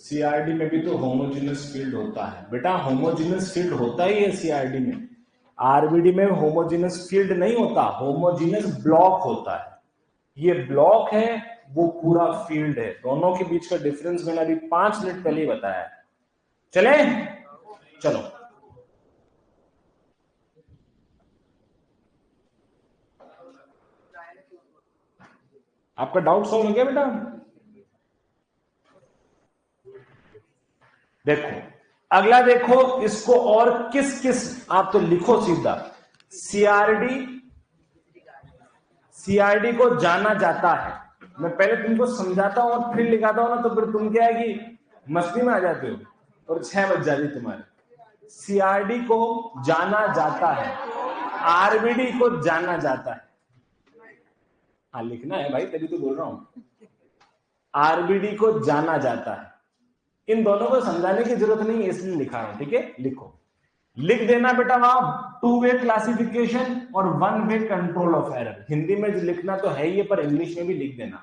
सीआरडी में भी तो होमोजेनस फील्ड होता है बेटा, होमोजेनस फील्ड होता ही है सीआरडी में। आरबीडी में होमोजेनस फील्ड नहीं होता, होमोजेनस ब्लॉक होता है। ये ब्लॉक है, वो पूरा फील्ड है। दोनों के बीच का डिफरेंस मैंने अभी 5 मिनट पहले ही बताया। चले, चलो। आपका डाउट सॉल्व हो गया बेटा? देखो, अगला देखो, इसको और किस किस, आप तो लिखो सीधा, सीआरडी को जाना जाता है। मैं पहले तुमको समझाता हूं और फिर लिखाता हूं ना, तो फिर तुम क्या है कि मस्ती में आ जाते हो और 6 बज जाती तुम्हारे। सीआरडी को जाना जाता है, आरबीडी को जाना जाता है। हाँ लिखना है भाई, तभी तो बोल रहा हूं। आरबीडी को जाना जाता है। इन दोनों को समझाने की जरूरत नहीं है, इसलिए लिखा है, ठीक है। लिखो, लिख देना बेटा वहां 2 वे क्लासिफिकेशन और 1 way control of error. Hindi में जो लिखना तो है ही, पर इंग्लिश में भी लिख देना।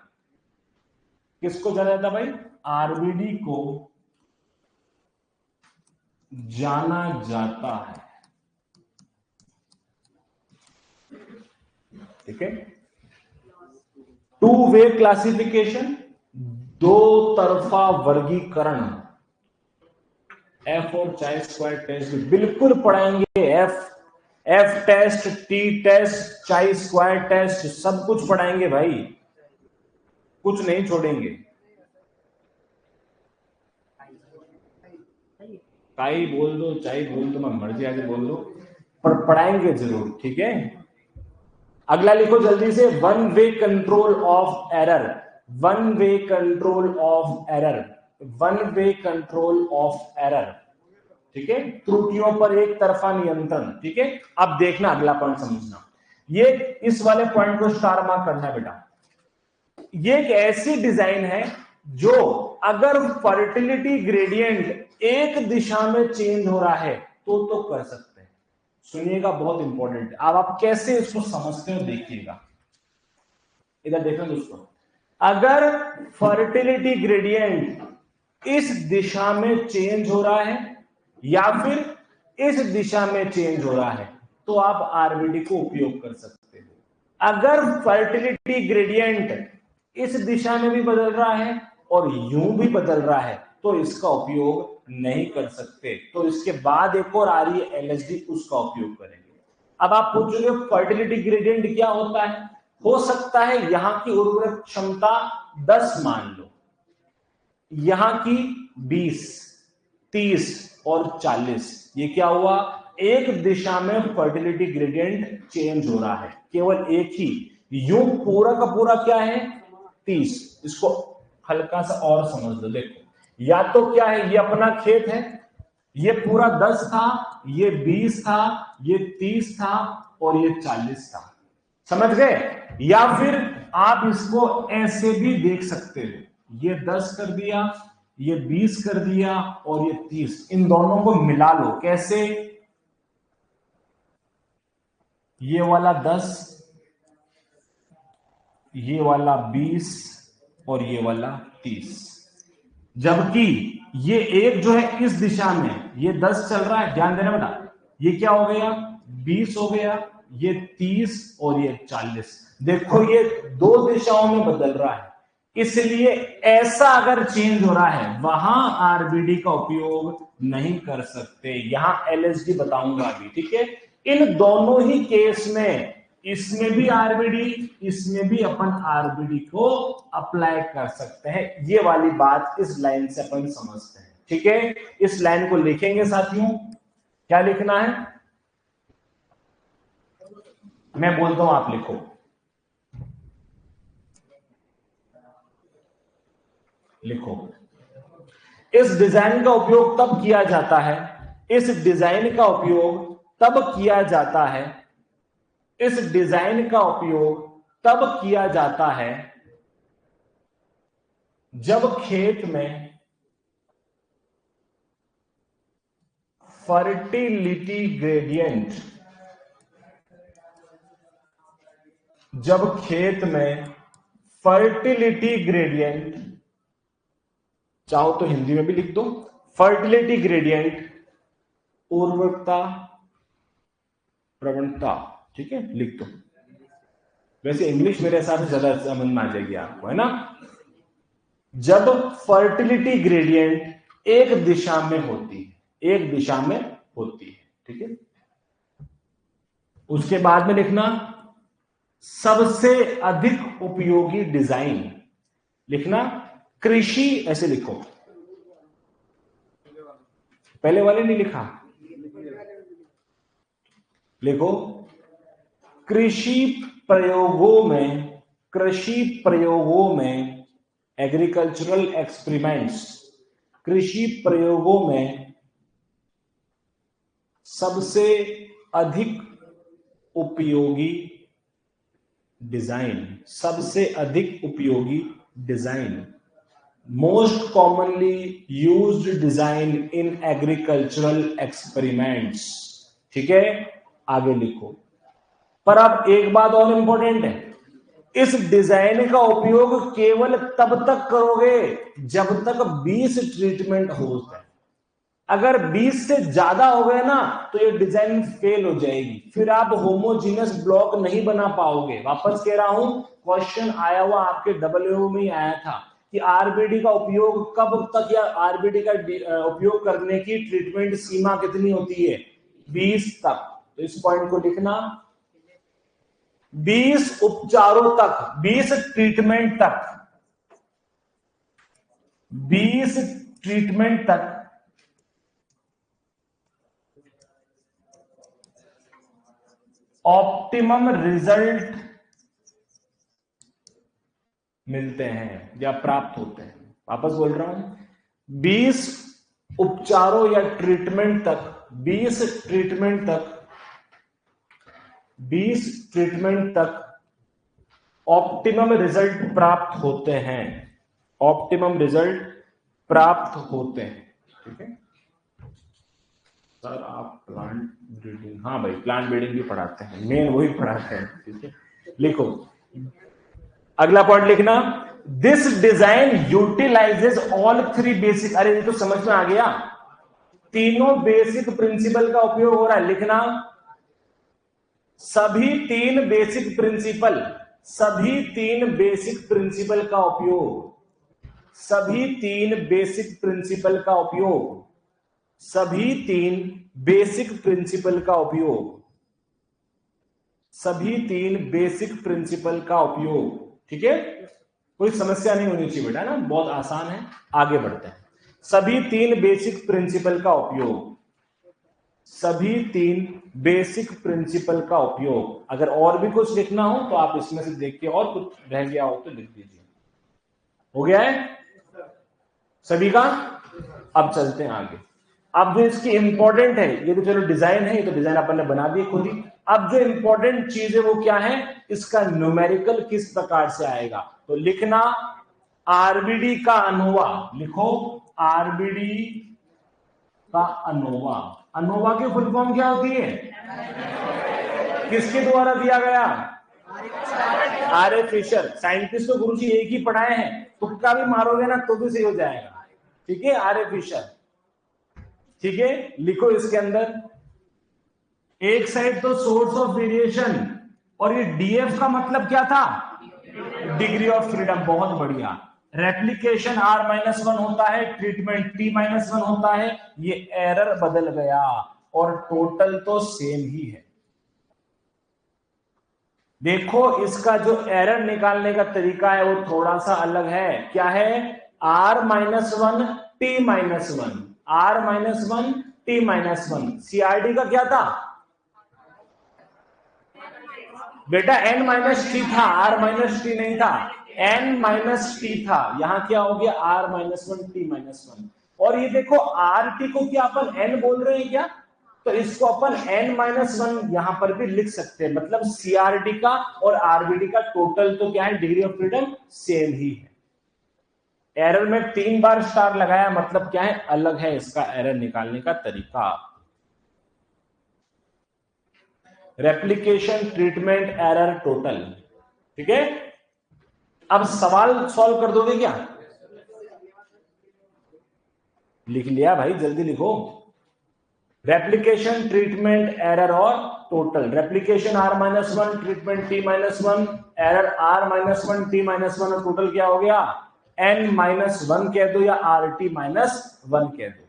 किसको जाना जाता भाई? आरबीडी को जाना जाता है, ठीक है। 2 वे क्लासिफिकेशन, दो तरफा वर्गीकरण, एफ और चाई स्क्वायर टेस्ट बिल्कुल पढ़ाएंगे। एफ टेस्ट, टी टेस्ट, चाई स्क्वायर टेस्ट, सब कुछ पढ़ाएंगे भाई, कुछ नहीं छोड़ेंगे। काई बोल दो, चाई बोल दो, मैं मर्जी आगे बोल दो, पर पढ़ाएंगे जरूर, ठीक है। अगला लिखो जल्दी से, 1 way control of error, 1 way control of error, 1 way control of error, ठीक है। त्रुटियों पर एक तरफा नियंत्रण, ठीक है। अब देखना अगला पॉइंट समझना, ये इस वाले पॉइंट को स्टार मार्क करना है बेटा। ये एक ऐसी डिजाइन है जो अगर फर्टिलिटी ग्रेडियंट एक दिशा में चेंज हो रहा है तो कर सकते हैं। सुनिएगा, बहुत इंपॉर्टेंट है। अब आप कैसे इसको समझते हो देखिएगा, इधर देखना दोस्तों। अगर फर्टिलिटी ग्रेडियंट इस दिशा में चेंज हो रहा है या फिर इस दिशा में चेंज हो रहा है तो आप आरबीडी को उपयोग कर सकते हो। अगर फर्टिलिटी ग्रेडियंट इस दिशा में भी बदल रहा है और यूं भी बदल रहा है तो इसका उपयोग नहीं कर सकते। तो इसके बाद एक और आ रही है एलएसडी, उसका उपयोग करेंगे। अब आप पूछोगे फर्टिलिटी ग्रेडियंट क्या होता है? हो सकता है यहां की उर्वरक क्षमता 10 मान लो, यहां की 20, 30 और 40, ये क्या हुआ? एक दिशा में फर्टिलिटी ग्रेडियंट चेंज हो रहा है, केवल एक ही। यूं पूरा का पूरा क्या है? 30। इसको हल्का सा और समझ लो, देखो, या तो क्या है, ये अपना खेत है, ये पूरा 10 था, ये 20 था, ये 30 था और ये 40 था, समझ गए? या फिर आप इसको ऐसे भी देख सकते हो, ये 10 कर दिया, ये 20 कर दिया और ये 30, इन दोनों को मिला लो। कैसे? ये वाला 10, ये वाला 20 और ये वाला 30, जबकि ये एक जो है इस दिशा में, ये 10 चल रहा है, ध्यान देना बेटा, ये क्या हो गया? 20 हो गया, ये 30 और ये 40। देखो ये दो दिशाओं में बदल रहा है, इसलिए ऐसा अगर चेंज हो रहा है वहां आरबीडी का उपयोग नहीं कर सकते। यहां एलएसडी बताऊंगा अभी, ठीक है। इन दोनों ही केस में, इसमें भी आरबीडी, इसमें भी अपन आरबीडी को अप्लाई कर सकते हैं। ये वाली बात इस लाइन से अपन समझते हैं, ठीक है। इस लाइन को लिखेंगे साथियों, क्या लिखना है मैं बोलता हूं, आप लिखो। लिखो, इस डिजाइन का उपयोग तब किया जाता है, इस डिजाइन का उपयोग तब किया जाता है, इस डिजाइन का उपयोग तब किया जाता है जब खेत में फर्टिलिटी ग्रेडियंट, जब खेत में फर्टिलिटी ग्रेडियंट, चाहो तो हिंदी में भी लिख दो, फर्टिलिटी ग्रेडियंट उर्वरकता प्रवणता, ठीक है, लिख दो। वैसे इंग्लिश मेरे हिसाब से ज्यादा समझ में आ जाएगी आपको, है ना। जब फर्टिलिटी ग्रेडियंट एक दिशा में होती है, एक दिशा में होती है, ठीक है। उसके बाद में लिखना सबसे अधिक उपयोगी डिजाइन, लिखना कृषि, ऐसे लिखो, पहले वाले नहीं लिखा, लिखो कृषि प्रयोगों में एग्रीकल्चरल एक्सपेरिमेंट्स, कृषि प्रयोगों में सबसे अधिक उपयोगी डिजाइन, सबसे अधिक उपयोगी design, most commonly used design in agricultural experiments. ठीक है, आगे लिखो। पर अब एक बात और इंपॉर्टेंट है, इस डिजाइन का उपयोग केवल तब तक करोगे जब तक 20 ट्रीटमेंट हो जाए। अगर 20 से ज्यादा हो गए ना तो ये डिजाइन फेल हो जाएगी, फिर आप होमोजीनियस ब्लॉक नहीं बना पाओगे। वापस कह रहा हूं, क्वेश्चन आया हुआ आपके डब्ल्यू में आया था कि आरबीडी का उपयोग कब तक या आरबीडी का उपयोग करने की ट्रीटमेंट सीमा कितनी होती है, 20 तक। तो इस पॉइंट को लिखना, 20 उपचारों तक, 20 ट्रीटमेंट तक, 20 ट्रीटमेंट तक ऑप्टिमम रिजल्ट मिलते हैं या प्राप्त होते हैं। वापस बोल रहा हूं, 20 उपचारों या ट्रीटमेंट तक, 20 ट्रीटमेंट तक ऑप्टिमम रिजल्ट प्राप्त होते हैं, ऑप्टिमम रिजल्ट प्राप्त होते हैं। ठीक है सर, आप प्लांट ब्रीडिंग, हाँ भाई प्लांट ब्रीडिंग भी पढ़ाते हैं, मेन वही पढ़ाते हैं। ठीक है, लिखो अगला पॉइंट लिखना, this design utilises all 3 basic, अरे ये तो समझ में आ गया, तीनों बेसिक प्रिंसिपल का उपयोग हो रहा है। लिखना सभी 3 बेसिक प्रिंसिपल, सभी 3 बेसिक प्रिंसिपल का उपयोग, सभी 3 बेसिक प्रिंसिपल का उपयोग, सभी 3 बेसिक प्रिंसिपल का उपयोग, सभी 3 बेसिक प्रिंसिपल का उपयोग। ठीक है, कोई समस्या नहीं होनी चाहिए बेटा ना, बहुत आसान है। आगे बढ़ते हैं, सभी 3 बेसिक प्रिंसिपल का उपयोग, सभी 3 बेसिक प्रिंसिपल का उपयोग। अगर और भी कुछ लिखना हो तो आप इसमें से देख के, और कुछ रह गया हो तो लिख दीजिए। हो गया है सभी का? अब चलते हैं आगे। अब जो इसकी इंपॉर्टेंट है, ये तो चलो डिजाइन है, ये तो डिजाइन अपन ने बना दी खुद ही। अब जो इंपॉर्टेंट चीज है वो क्या है, इसका न्यूमेरिकल किस प्रकार से आएगा। तो लिखना आरबीडी का अनोवा, लिखो आरबीडी का अनोवा। अनोवा की फुल फॉर्म क्या होती है, किसके द्वारा दिया गया, आर ए फिशर। साइंटिस्ट तो गुरुजी एक ही पढ़ाए हैं, तुक्का भी मारोगे ना तो भी सही हो जाएगा। ठीक है, आर ए फिशर। ठीक है, लिखो इसके अंदर एक साइड तो सोर्स ऑफ वेरिएशन, और ये डीएफ का मतलब क्या था, डिग्री ऑफ फ्रीडम। बहुत बढ़िया। रेप्लिकेशन R-1 होता है, ट्रीटमेंट T-1 होता है, ये एरर बदल गया और टोटल तो सेम ही है। देखो इसका जो एरर निकालने का तरीका है वो थोड़ा सा अलग है। क्या है, R-1 T-1, R-1 T-1। CRD का क्या था बेटा, N-T था, R-T नहीं था, N-T था। यहां क्या हो गया, R-1 T-1। और ये देखो RT को क्या अपन N बोल रहे हैं क्या, तो इसको अपन N-1 यहां पर भी लिख सकते हैं। मतलब CRD का और RBD का टोटल तो क्या है, डिग्री ऑफ फ्रीडम सेम ही है। एरर में 3 बार स्टार लगाया, मतलब क्या है, अलग है इसका एरर निकालने का तरीका। Replication, treatment, error, total. ठीक है, अब सवाल सॉल्व कर दोगे क्या, लिख लिया भाई, जल्दी लिखो। रेप्लिकेशन, ट्रीटमेंट, एरर और total. Replication R-1, treatment T-1, error R-1 T-1, और टोटल क्या हो गया, N-1 कह दो या RT-1 कह दो।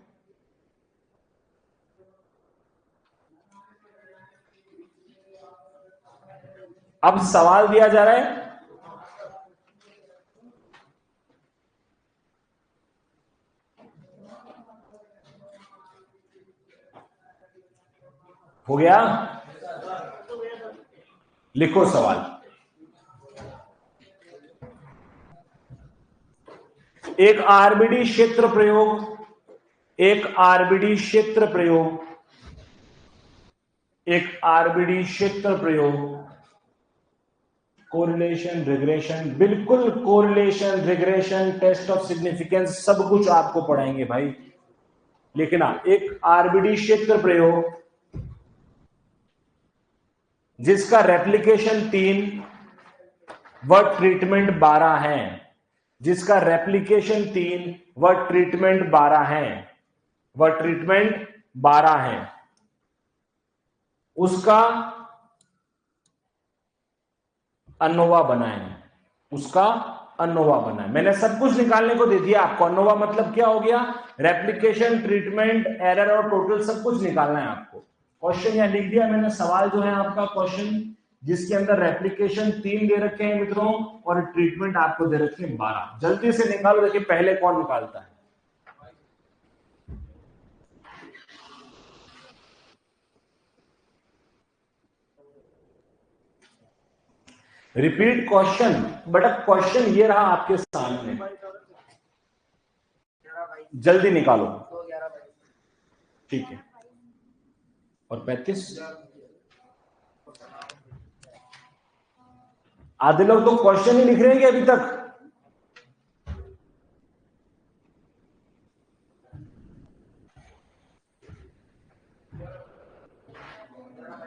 अब सवाल दिया जा रहा है, हो गया? लिखो सवाल। एक आरबीडी क्षेत्र प्रयोग, एक आरबीडी क्षेत्र प्रयोग, एक आरबीडी क्षेत्र प्रयोग, कोरिलेशन, रिग्रेशन, बिल्कुल correlation, regression, test of significance सब कुछ आपको पढ़ाएंगे भाई। लिखना, एक आरबीडी क्षेत्र प्रयोग जिसका रेप्लिकेशन 3 व ट्रीटमेंट 12 है, जिसका रेप्लिकेशन 3 व ट्रीटमेंट 12 है, व ट्रीटमेंट 12 है, उसका अनोवा बनाएं, उसका अनोवा बनाएं। मैंने सब कुछ निकालने को दे दिया आपको। अनोवा मतलब क्या हो गया? रेप्लिकेशन, ट्रीटमेंट, एरर और टोटल सब कुछ निकालना है आपको। क्वेश्चन यहां लिख दिया मैंने। सवाल जो है आपका क्वेश्चन जिसके अंदर रेप्लिकेशन 3 दे रखे हैं मित्रों और ट्रीटमेंट आपको दे रखे हैं 12। जल्दी से निकालो, देखिए पहले कौन निकालता है। रिपीट क्वेश्चन, बट अब क्वेश्चन ये रहा आपके सामने, जल्दी निकालो। ठीक है, और 35। आधे लोग तो क्वेश्चन ही लिख रहे हैं अभी तक।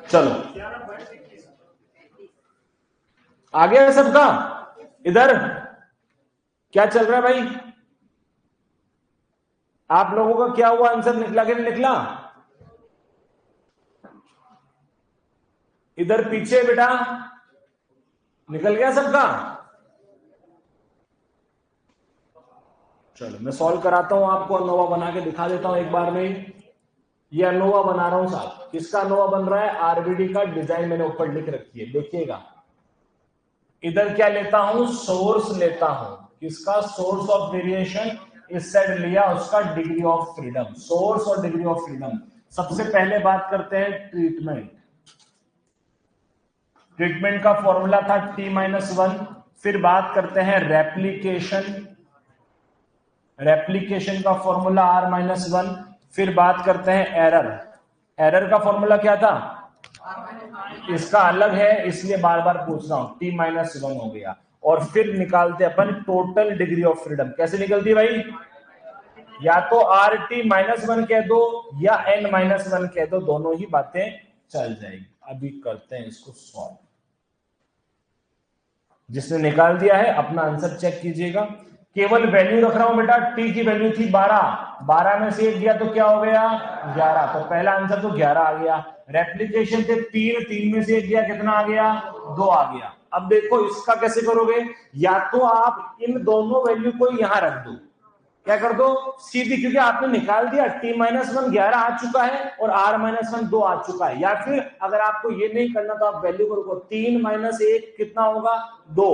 चलो, आ गया सबका? इधर क्या चल रहा है भाई? आप लोगों का क्या हुआ? आंसर निकला कि नहीं निकला? इधर पीछे बेटा निकल गया सबका? चलो मैं सॉल्व कराता हूं आपको, अनोवा बना के दिखा देता हूं एक बार में। ये अनोवा बना रहा हूं साहब। किसका अनोवा बन रहा है? आरबीडी का डिजाइन मैंने ऊपर लिख रखी है, देखिएगा। इधर क्या लेता हूं? सोर्स लेता हूं। किसका? Source of variation. इस साइड लिया उसका डिग्री ऑफ फ्रीडम। सोर्स और डिग्री ऑफ फ्रीडम। सबसे पहले बात करते हैं ट्रीटमेंट। ट्रीटमेंट का फॉर्मूला था T-1। फिर बात करते हैं रेप्लिकेशन। रेप्लिकेशन का फॉर्मूला R-1। फिर बात करते हैं एरर। एरर का फॉर्मूला क्या था? इसका अलग है इसलिए बार बार पूछ रहा हूं। T-1 हो गया। और फिर निकालते अपन टोटल डिग्री ऑफ फ्रीडम। कैसे निकलती है भाई? या तो RT-1 कह दो या N-1 कह दो, दोनों ही बातें चल जाएगी। अभी करते हैं इसको सॉल्व। जिसने निकाल दिया है अपना आंसर चेक कीजिएगा। केवल वैल्यू रख रहा हूं बेटा। टी की वैल्यू थी 12 में से 1 दिया तो क्या हो गया? 11। तो पहला आंसर तो 11 आ गया। रेप्लिकेशन थे 3 में से 1 दिया, कितना आ गया? 2 आ गया। अब देखो इसका कैसे करोगे? या तो आप इन दोनों वैल्यू को यहां रख दो, क्या कर दो सीधी, क्योंकि आपने निकाल दिया। T-1 11 आ चुका है और R-1 2 आ चुका है। या फिर अगर आपको ये नहीं करना तो आप वैल्यू को रखो। 3 - 1 कितना होगा? 2।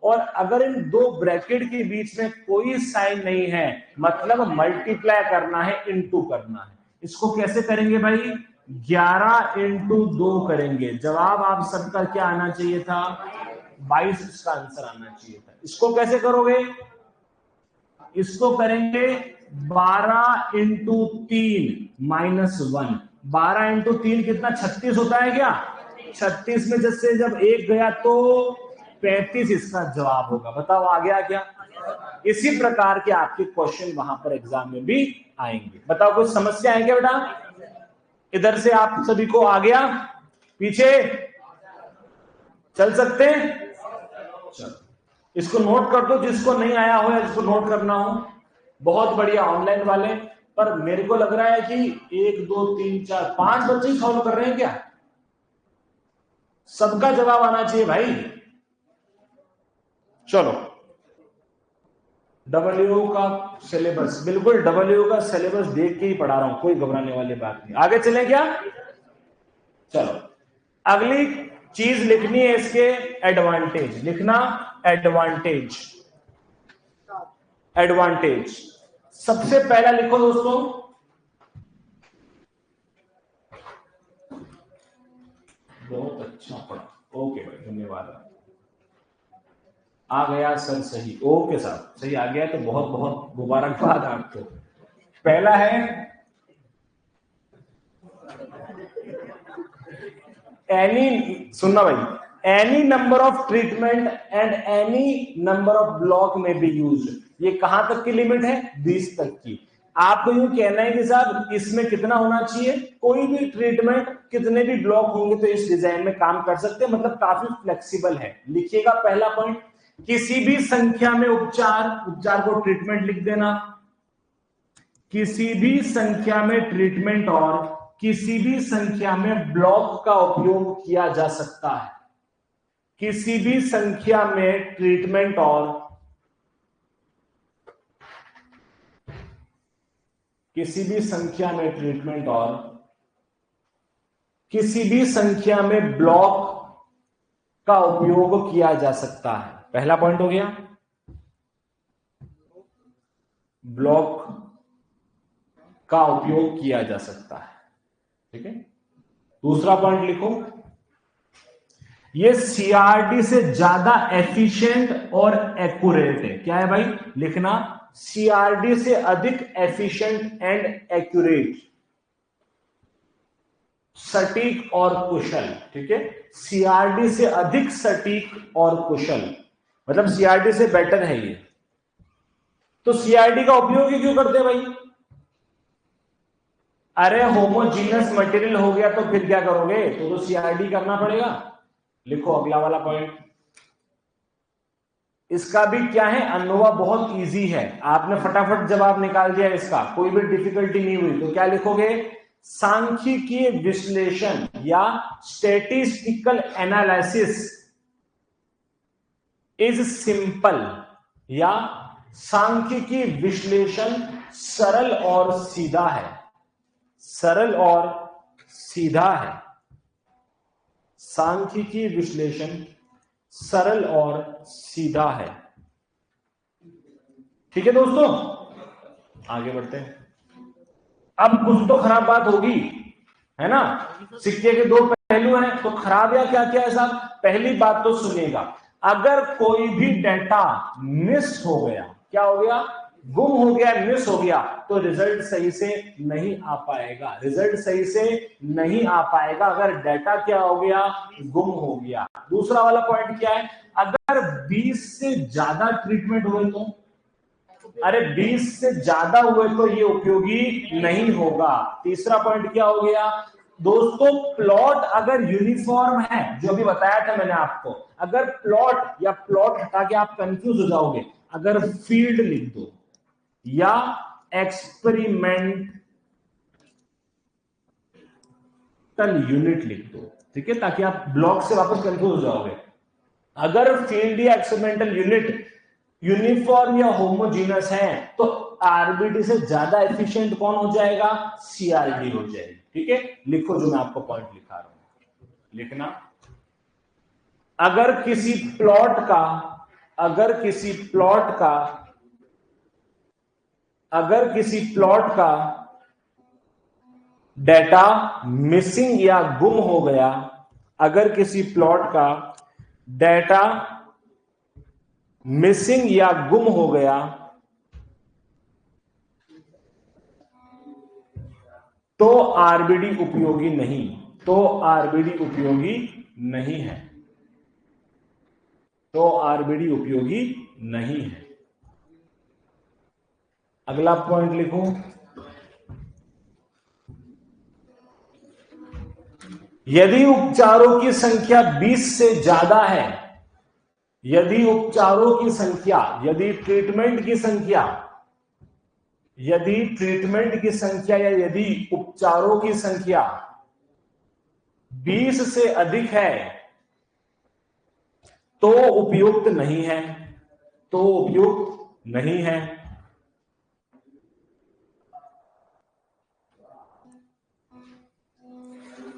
और अगर इन दो ब्रैकेट के बीच में कोई साइन नहीं है, मतलब मल्टीप्लाई करना है, इनटू करना है। इसको कैसे करेंगे भाई? 11 × 2 करेंगे। जवाब आप सबका क्या आना चाहिए था? 22 इसका आंसर आना चाहिए था। इसको कैसे करोगे? इसको करेंगे 12 × 3 - 1। 12 × 3 कितना? 36 होता है क्या? 36 में जैसे जब 1 गया तो 35 इसका जवाब होगा। बताओ आ गया क्या? इसी प्रकार के आपके क्वेश्चन वहां पर एग्जाम में भी आएंगे। बताओ कुछ समस्या है क्या बेटा? इधर से आप सभी को आ गया? पीछे चल सकते हैं? चलो इसको नोट कर दो, जिसको नहीं आया हो या जिसको नोट करना हो। बहुत बढ़िया ऑनलाइन वाले। पर मेरे को लग रहा है कि 1 2 3 4 5 बच्चे ही सॉल्व कर रहे हैं क्या? सबका जवाब आना चाहिए भाई। चलो डब्ल्यू का सिलेबस, बिल्कुल डब्ल्यू का सिलेबस देख के ही पढ़ा रहा हूं, कोई घबराने वाली बात नहीं। आगे चलें क्या? चलो अगली चीज लिखनी है इसके एडवांटेज। लिखना एडवांटेज। एडवांटेज सबसे पहला लिखो दोस्तों, अच्छा पढ़ा, ओके भाई धन्यवाद। आ गया सर सही, ओके साहब सही आ गया तो बहुत बहुत मुबारकबाद आपको। पहला है एनी, सुनना भाई, any number of treatment and any number of block में बी यूज। ये कहां तक की लिमिट है? 20 तक की। आपको यूं कहना है कि साहब इसमें कितना होना चाहिए, कोई भी ट्रीटमेंट कितने भी ब्लॉक होंगे तो इस डिजाइन में काम कर सकते हैं, मतलब काफी फ्लेक्सिबल है। लिखिएगा पहला पॉइंट, किसी भी संख्या में उपचार, उपचार को ट्रीटमेंट लिख देना, किसी भी संख्या में ट्रीटमेंट और किसी भी संख्या में ब्लॉक का उपयोग किया जा सकता है। किसी भी संख्या में ट्रीटमेंट और किसी भी संख्या में ट्रीटमेंट और किसी भी संख्या में ब्लॉक का उपयोग किया जा सकता है। पहला पॉइंट हो गया, ब्लॉक का उपयोग किया जा सकता है, ठीक है। दूसरा पॉइंट लिखो, ये सीआरडी से ज्यादा एफिशिएंट और एक्यूरेट है। क्या है भाई? लिखना, सीआरडी से अधिक एफिशिएंट एंड एक्यूरेट, सटीक और कुशल, ठीक है। सीआरडी से अधिक सटीक और कुशल, मतलब सीआरडी से बेटर है ये। तो सीआरडी का उपयोग ही क्यों करते हैं भाई? अरे होमोजीनियस मटेरियल हो गया तो फिर क्या करोगे, तो सीआरडी करना पड़ेगा। लिखो अगला वाला पॉइंट, इसका भी क्या है, अनोवा बहुत इजी है, आपने फटाफट जवाब निकाल दिया इसका, कोई भी डिफिकल्टी नहीं हुई। तो क्या लिखोगे? सांख्यिकीय विश्लेषण या स्टैटिस्टिकल एनालिसिस इज सिंपल, या सांख्यिकीय विश्लेषण सरल और सीधा है, सरल और सीधा है। सांख्यिकीय विश्लेषण सरल और सीधा है, ठीक है दोस्तों। आगे बढ़ते हैं। अब कुछ तो खराब बात होगी, है ना, सिक्के के दो पहलू हैं, तो खराब या क्या क्या है साहब? पहली बात तो सुनिएगा, अगर कोई भी डेटा मिस हो गया, क्या हो गया? गुम हो गया, मिस हो गया, तो रिजल्ट सही से नहीं आ पाएगा, रिजल्ट सही से नहीं आ पाएगा अगर डेटा क्या हो गया, गुम हो गया। दूसरा वाला पॉइंट क्या है? अगर 20 से ज्यादा ट्रीटमेंट हुए तो, अरे 20 से ज्यादा हुए तो ये उपयोगी नहीं होगा। तीसरा पॉइंट क्या हो गया दोस्तों? प्लॉट अगर यूनिफॉर्म है, जो अभी बताया था मैंने आपको, अगर प्लॉट या प्लॉट हटा के आप कंफ्यूज हो जाओगे, अगर फील्ड लिख दो या एक्सपेरिमेंटल यूनिट लिख दो, ठीक है, ताकि आप ब्लॉक से वापस कंफ्यूज हो जाओगे। अगर फील्ड या एक्सपेरिमेंटल यूनिट यूनिफॉर्म या होमोजीनस है तो आरबीटी से ज्यादा एफिशिएंट कौन हो जाएगा? सीआरडी हो जाएगी, ठीक है। लिखो जो मैं आपको पॉइंट लिखा रहा हूं, लिखना, अगर किसी प्लॉट का अगर किसी प्लॉट का डेटा मिसिंग या गुम हो गया, अगर किसी प्लॉट का डेटा मिसिंग या गुम हो गया तो आरबीडी उपयोगी नहीं, तो आरबीडी उपयोगी नहीं है, तो आरबीडी उपयोगी नहीं है। अगला पॉइंट लिखो, यदि उपचारों की संख्या 20 से ज्यादा है, यदि उपचारों की संख्या, यदि ट्रीटमेंट की संख्या या यदि उपचारों की संख्या 20 से अधिक है तो उपयुक्त नहीं है, तो उपयुक्त नहीं है।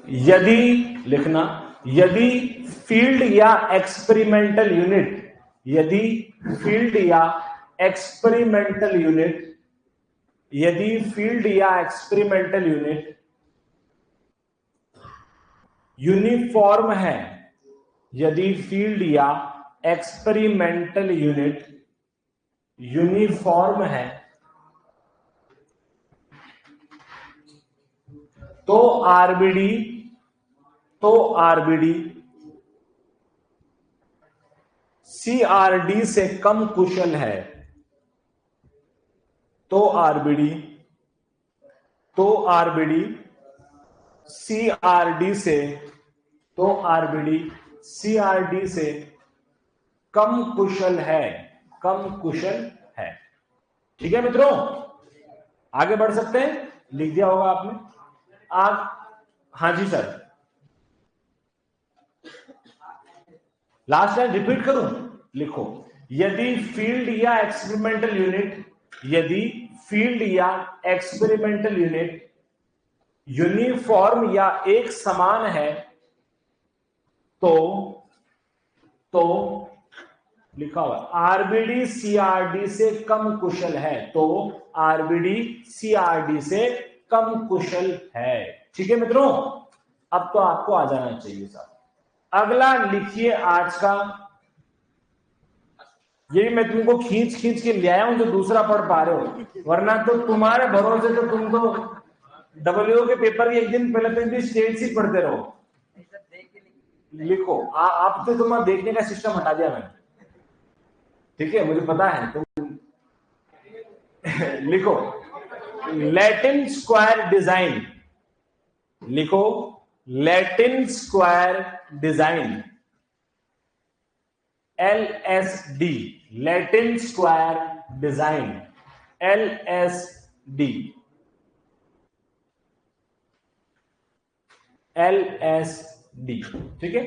यदि, लिखना, यदि फील्ड या एक्सपेरिमेंटल यूनिट, यदि फील्ड या एक्सपेरिमेंटल यूनिट, यदि फील्ड या एक्सपेरिमेंटल यूनिट यूनिफॉर्म है, यदि फील्ड या एक्सपेरिमेंटल यूनिट यूनिफॉर्म है तो आरबीडी सीआरडी से कम कुशल है। तो आरबीडी सीआरडी से कम कुशल है। ठीक है मित्रों, आगे बढ़ सकते हैं। लिख दिया होगा आपने आज। हाँ जी सर, लास्ट लाइन रिपीट करूं, लिखो। यदि फील्ड या एक्सपेरिमेंटल यूनिट यूनिफॉर्म या एक समान है तो लिखा हुआ आरबीडी सीआरडी से कम कुशल है, तो आरबीडी सीआरडी से कम कुशल है। ठीक है मित्रों, अब तो आपको आ जाना चाहिए साहब। अगला लिखिए आज का, ये मैं तुमको खींच के ले आया हूं जो दूसरा पढ़ पा रहे हो, वरना तो तुम्हारे भरोसे तो तुम तो डब्ल्यू के पेपर के एक दिन पहले तो भी स्टेट्स ही पढ़ते रहो। लिखो आप तो तुम्हारा देखने का सिस्टम हटा दिया मैंने, ठीक है, मुझे पता है तुम लिखो लैटिन स्क्वायर डिजाइन, लिखो Latin square design LSD, Latin square design LSD, ठीक है।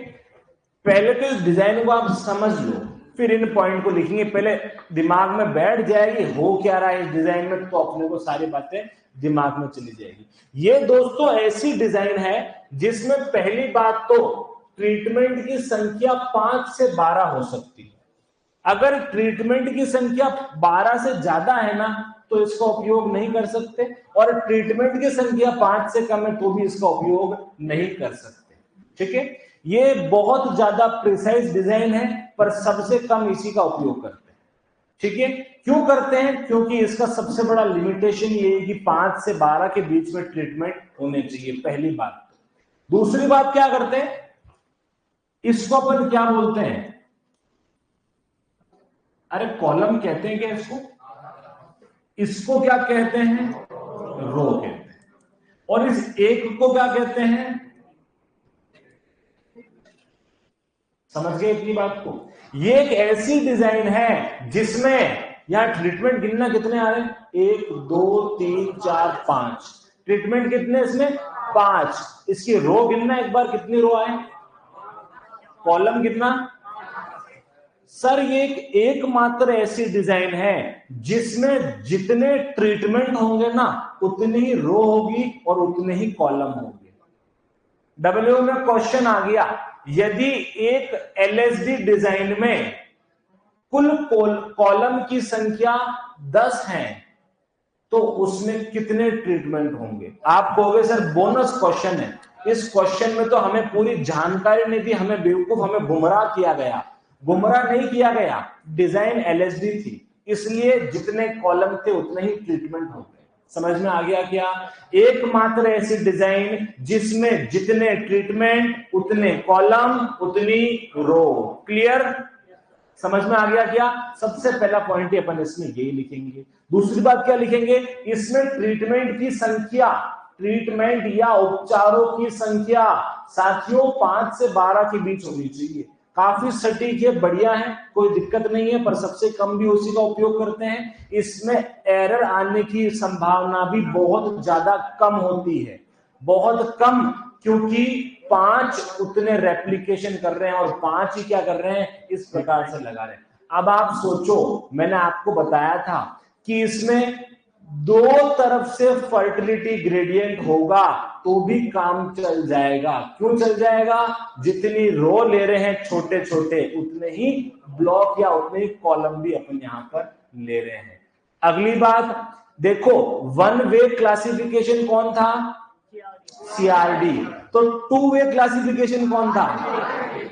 पहले तो इस डिजाइन को आप समझ लो, फिर इन पॉइंट को लिखेंगे। पहले दिमाग में बैठ जाएगी हो क्या रहा है इस डिजाइन में, तो अपने को सारी बातें दिमाग में चली जाएगी। ये दोस्तों ऐसी डिजाइन है जिसमें पहली बात तो ट्रीटमेंट की संख्या 5 से 12 हो सकती है। अगर ट्रीटमेंट की संख्या 12 से ज्यादा है ना तो इसका उपयोग नहीं कर सकते, और ट्रीटमेंट की संख्या 5 से कम है तो भी इसका उपयोग नहीं कर सकते। ठीक है, ये बहुत ज्यादा प्रिसाइज डिजाइन है, पर सबसे कम इसी का उपयोग करते हैं। ठीक है, क्यों करते हैं? क्योंकि इसका सबसे बड़ा लिमिटेशन ये है कि 5 से 12 के बीच में ट्रीटमेंट होने चाहिए, पहली बात। दूसरी बात क्या करते हैं, इसको अपन क्या बोलते हैं, अरे कॉलम कहते हैं क्या इसको क्या कहते हैं, रो कहते हैं। और इस एक को क्या कहते हैं, समझ गए इतनी बात को? ये एक ऐसी डिजाइन है जिसमें यहां ट्रीटमेंट गिनना कितने आ रहे हैं, 1 2 3 4 5 ट्रीटमेंट कितने इसमें 5। इसकी रो गिनना एक बार, कितनी रो आए, कॉलम कितना। सर ये एकमात्र ऐसी डिजाइन है जिसमें जितने ट्रीटमेंट होंगे ना उतनी ही रो होगी और उतने ही कॉलम होंगे। डब्ल्यू में क्वेश्चन आ गया, यदि एक एलएसडी डिजाइन में कुल कॉलम की संख्या 10 है तो उसमें कितने ट्रीटमेंट होंगे। आप कहोगे सर बोनस क्वेश्चन है, इस क्वेश्चन में तो हमें पूरी जानकारी नहीं थी, हमें बेवकूफ, हमें गुमराह किया गया। गुमराह नहीं किया गया, डिजाइन एलएसडी थी, इसलिए जितने कॉलम थे उतने ही ट्रीटमेंट होते। समझ में आ गया क्या? एकमात्र ऐसी डिजाइन जिसमें जितने ट्रीटमेंट उतने कॉलम उतनी रो। क्लियर? समझ में आ गया क्या? सबसे पहला पॉइंट अपन इसमें यही लिखेंगे। दूसरी बात क्या लिखेंगे, इसमें ट्रीटमेंट की संख्या, ट्रीटमेंट या उपचारों की संख्या साथियों 5 से 12 के बीच होनी चाहिए। काफी सटीक है, बढ़िया है, कोई दिक्कत नहीं है, पर सबसे कम भी उसी का उपयोग करते हैं। इसमें एरर आने की संभावना भी बहुत ज्यादा कम होती है, बहुत कम, क्योंकि 5 उतने रेप्लिकेशन कर रहे हैं और 5 ही क्या कर रहे हैं, इस प्रकार से लगा रहे हैं। अब आप सोचो, मैंने आपको बताया था कि इसमें 2 तरफ से फर्टिलिटी ग्रेडियंट होगा तो भी काम चल जाएगा। क्यों चल जाएगा? जितनी रो ले रहे हैं छोटे छोटे उतने ही ब्लॉक या उतने ही कॉलम भी अपन यहां पर ले रहे हैं। अगली बात देखो, 1 वे क्लासिफिकेशन कौन था, सीआरडी। तो 2 वे क्लासिफिकेशन कौन था,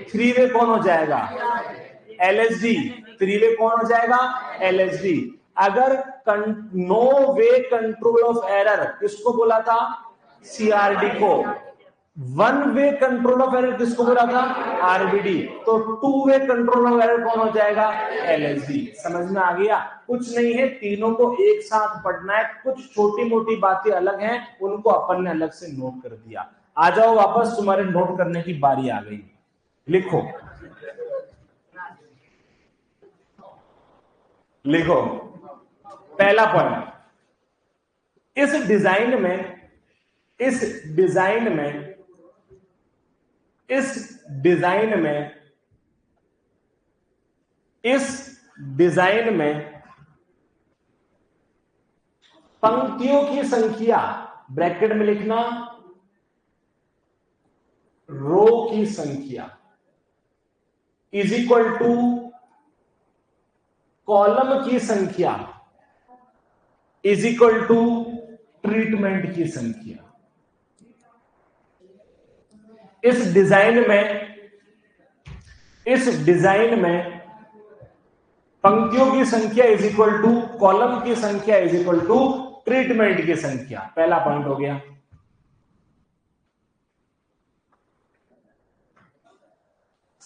थ्री वे कौन हो जाएगा? LSD। थ्री वे कौन हो जाएगा? LSD। अगर no way control of error किसको बोला था? CRD को। One way control of error किसको बोला था? RBD। तो two way control of error कौन हो जाएगा? LSD। समझ में आ गया? कुछ नहीं है, तीनों को एक साथ पढ़ना है, कुछ छोटी मोटी बातें अलग हैं, उनको अपन ने अलग से नोट कर दिया। आ जाओ वापस, तुम्हारे नोट करने की बारी आ गई। लिखो लिखो पहला पॉइंट, इस डिजाइन में इस डिजाइन में पंक्तियों की संख्या ब्रैकेट में लिखना, रो की संख्या इज इक्वल टू कॉलम की संख्या इज इक्वल टू ट्रीटमेंट की संख्या। इस डिजाइन में पंक्तियों की संख्या इज इक्वल टू कॉलम की संख्या इज इक्वल टू ट्रीटमेंट की संख्या। पहला पॉइंट हो गया।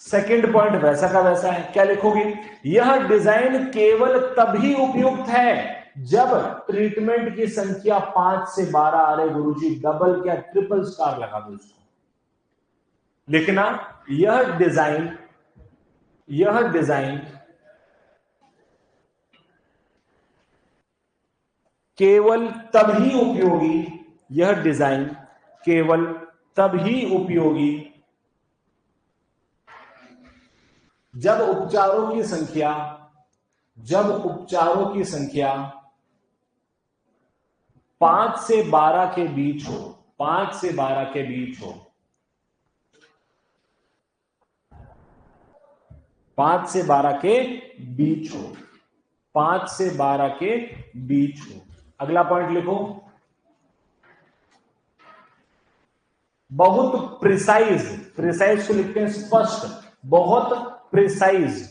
सेकंड पॉइंट वैसा का वैसा है, क्या लिखोगे? यह डिजाइन केवल तभी उपयुक्त है जब ट्रीटमेंट की संख्या 5 से 12 आ रहे। गुरुजी डबल क्या ट्रिपल स्टार लगा दो इसको। लिखना, यह डिजाइन केवल तभी उपयोगी, यह डिजाइन केवल तभी उपयोगी जब उपचारों की संख्या 5 से 12 के बीच हो। 5 से 12 के बीच हो। 5 से 12 के बीच हो। 5 से 12 के बीच हो। अगला पॉइंट लिखो, बहुत प्रिसाइज को लिखते हैं स्पष्ट, बहुत प्रिसाइज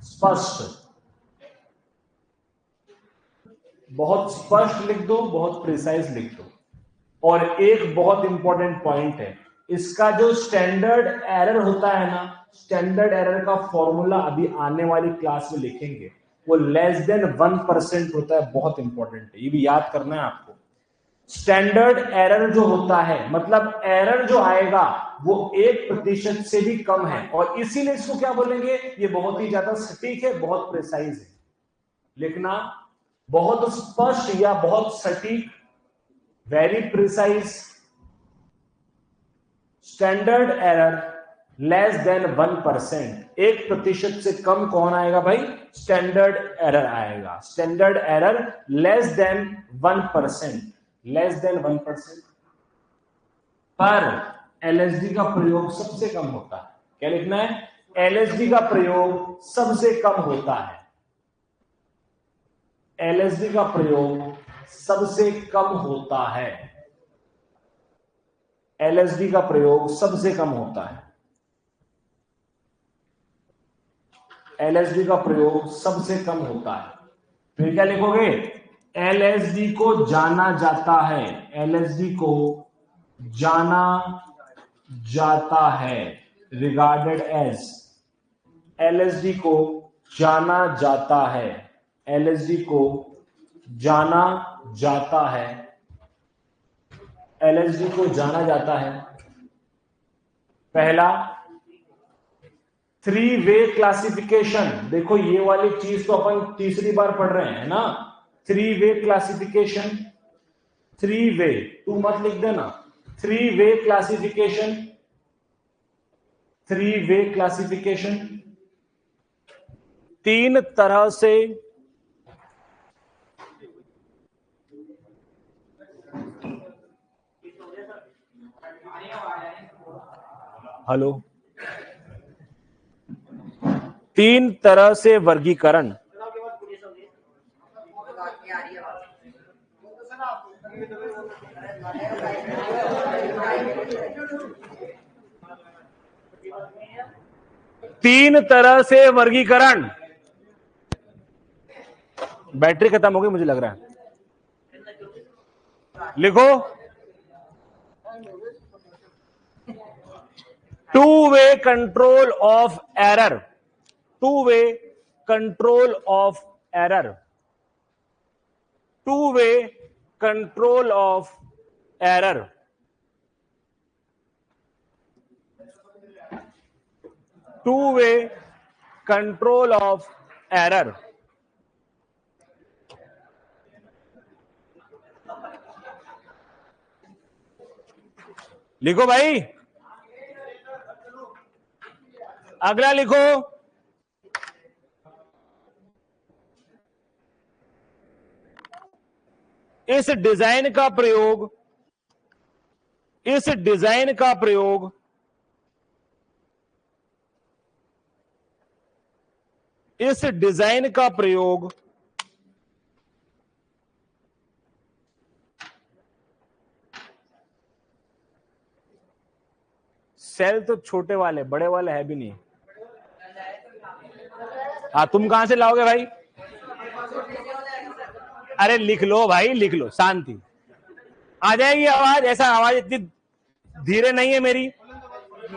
स्पष्ट, बहुत स्पष्ट लिख दो, बहुत प्रिसाइज लिख दो। और एक बहुत इंपॉर्टेंट पॉइंट है, इसका जो स्टैंडर्ड एरर होता है ना, स्टैंडर्ड एरर का फॉर्मूला अभी आने वाली क्लास में लिखेंगे, वो लेस देन 1% होता है। बहुत इंपॉर्टेंट है, ये भी याद करना है आपको। स्टैंडर्ड एरर जो होता है, मतलब एरर जो आएगा वो 1% से भी कम है, और इसीलिए इसको क्या बोलेंगे? ये बहुत ही ज्यादा सटीक है, बहुत प्रिसाइज है। लिखना, बहुत स्पष्ट या बहुत सटीक, very precise, standard error less than 1%। 1% से कम कौन आएगा भाई? स्टैंडर्ड एरर आएगा। Standard error less than 1%, less than 1% पर LSD का प्रयोग सबसे कम होता है। क्या लिखना है? LSD का प्रयोग सबसे कम होता है। LSD का प्रयोग सबसे कम होता है। LSD का प्रयोग सबसे कम होता है। LSD का प्रयोग सबसे कम होता है। फिर क्या लिखोगे? LSD को जाना जाता है। LSD को जाना जाता है, रिगार्डेड एज। LSD को जाना जाता है। LSD को जाना जाता है। LSD को जाना जाता है। पहला, 3 वे क्लासिफिकेशन। देखो ये वाली चीज तो अपन तीसरी बार पढ़ रहे हैं ना। 3 वे क्लासिफिकेशन, 3 वे, तू मत लिख देना। 3 वे क्लासिफिकेशन, 3 वे क्लासिफिकेशन, 3 तरह से हेलो 3 तरह से वर्गीकरण। तीन तरह से वर्गीकरण। बैटरी खत्म हो गई मुझे लग रहा है, लिखो। To way control of error, to way control of error, to way control of error, to way control of error. लिखो भाई, अगला लिखो। इस डिजाइन का प्रयोग, इस डिजाइन का प्रयोग इस डिजाइन का प्रयोग सेल तो छोटे वाले, बड़े वाले है भी नहीं। तुम कहां से लाओगे भाई? अरे लिख लो भाई, लिख लो, शांति आ जाएगी आवाज। ऐसा आवाज इतनी धीरे नहीं है मेरी।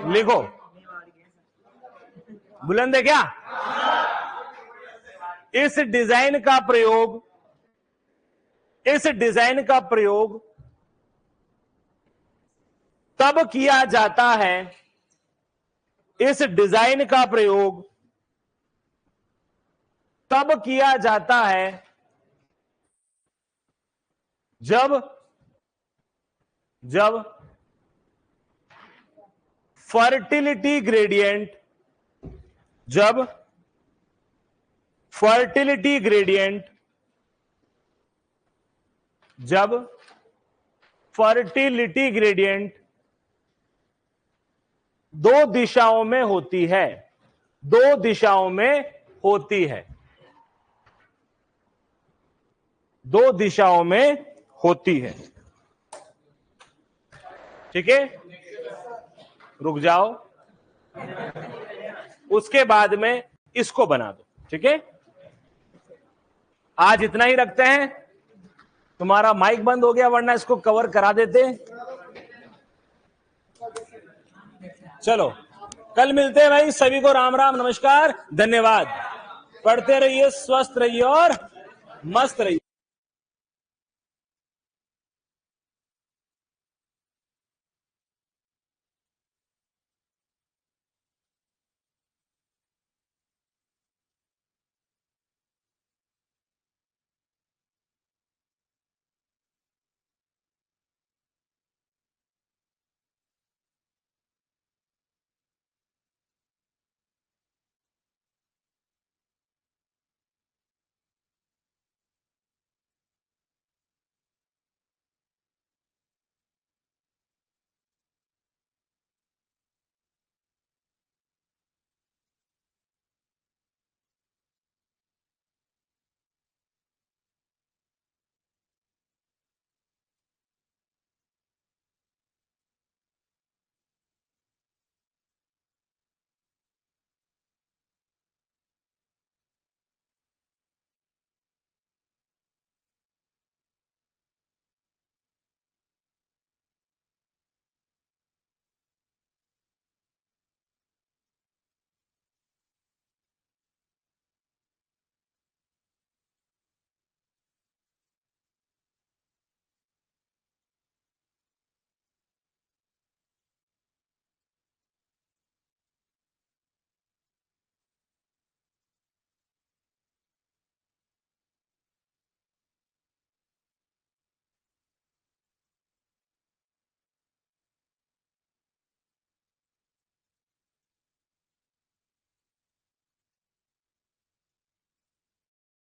लिखो, बुलंद है क्या? इस डिजाइन का प्रयोग, इस डिजाइन का प्रयोग तब किया जाता है, इस डिजाइन का प्रयोग तब किया जाता है जब फर्टिलिटी ग्रेडियंट, जब फर्टिलिटी ग्रेडियंट, जब फर्टिलिटी ग्रेडियंट दो दिशाओं में होती है, दो दिशाओं में होती है, दो दिशाओं में होती है। ठीक है, रुक जाओ, उसके बाद में इसको बना दो। ठीक है, आज इतना ही रखते हैं। तुम्हारा माइक बंद हो गया, वरना इसको कवर करा देते। चलो, कल मिलते हैं भाई। सभी को राम राम, नमस्कार, धन्यवाद। पढ़ते रहिए, स्वस्थ रहिए और मस्त रहिए।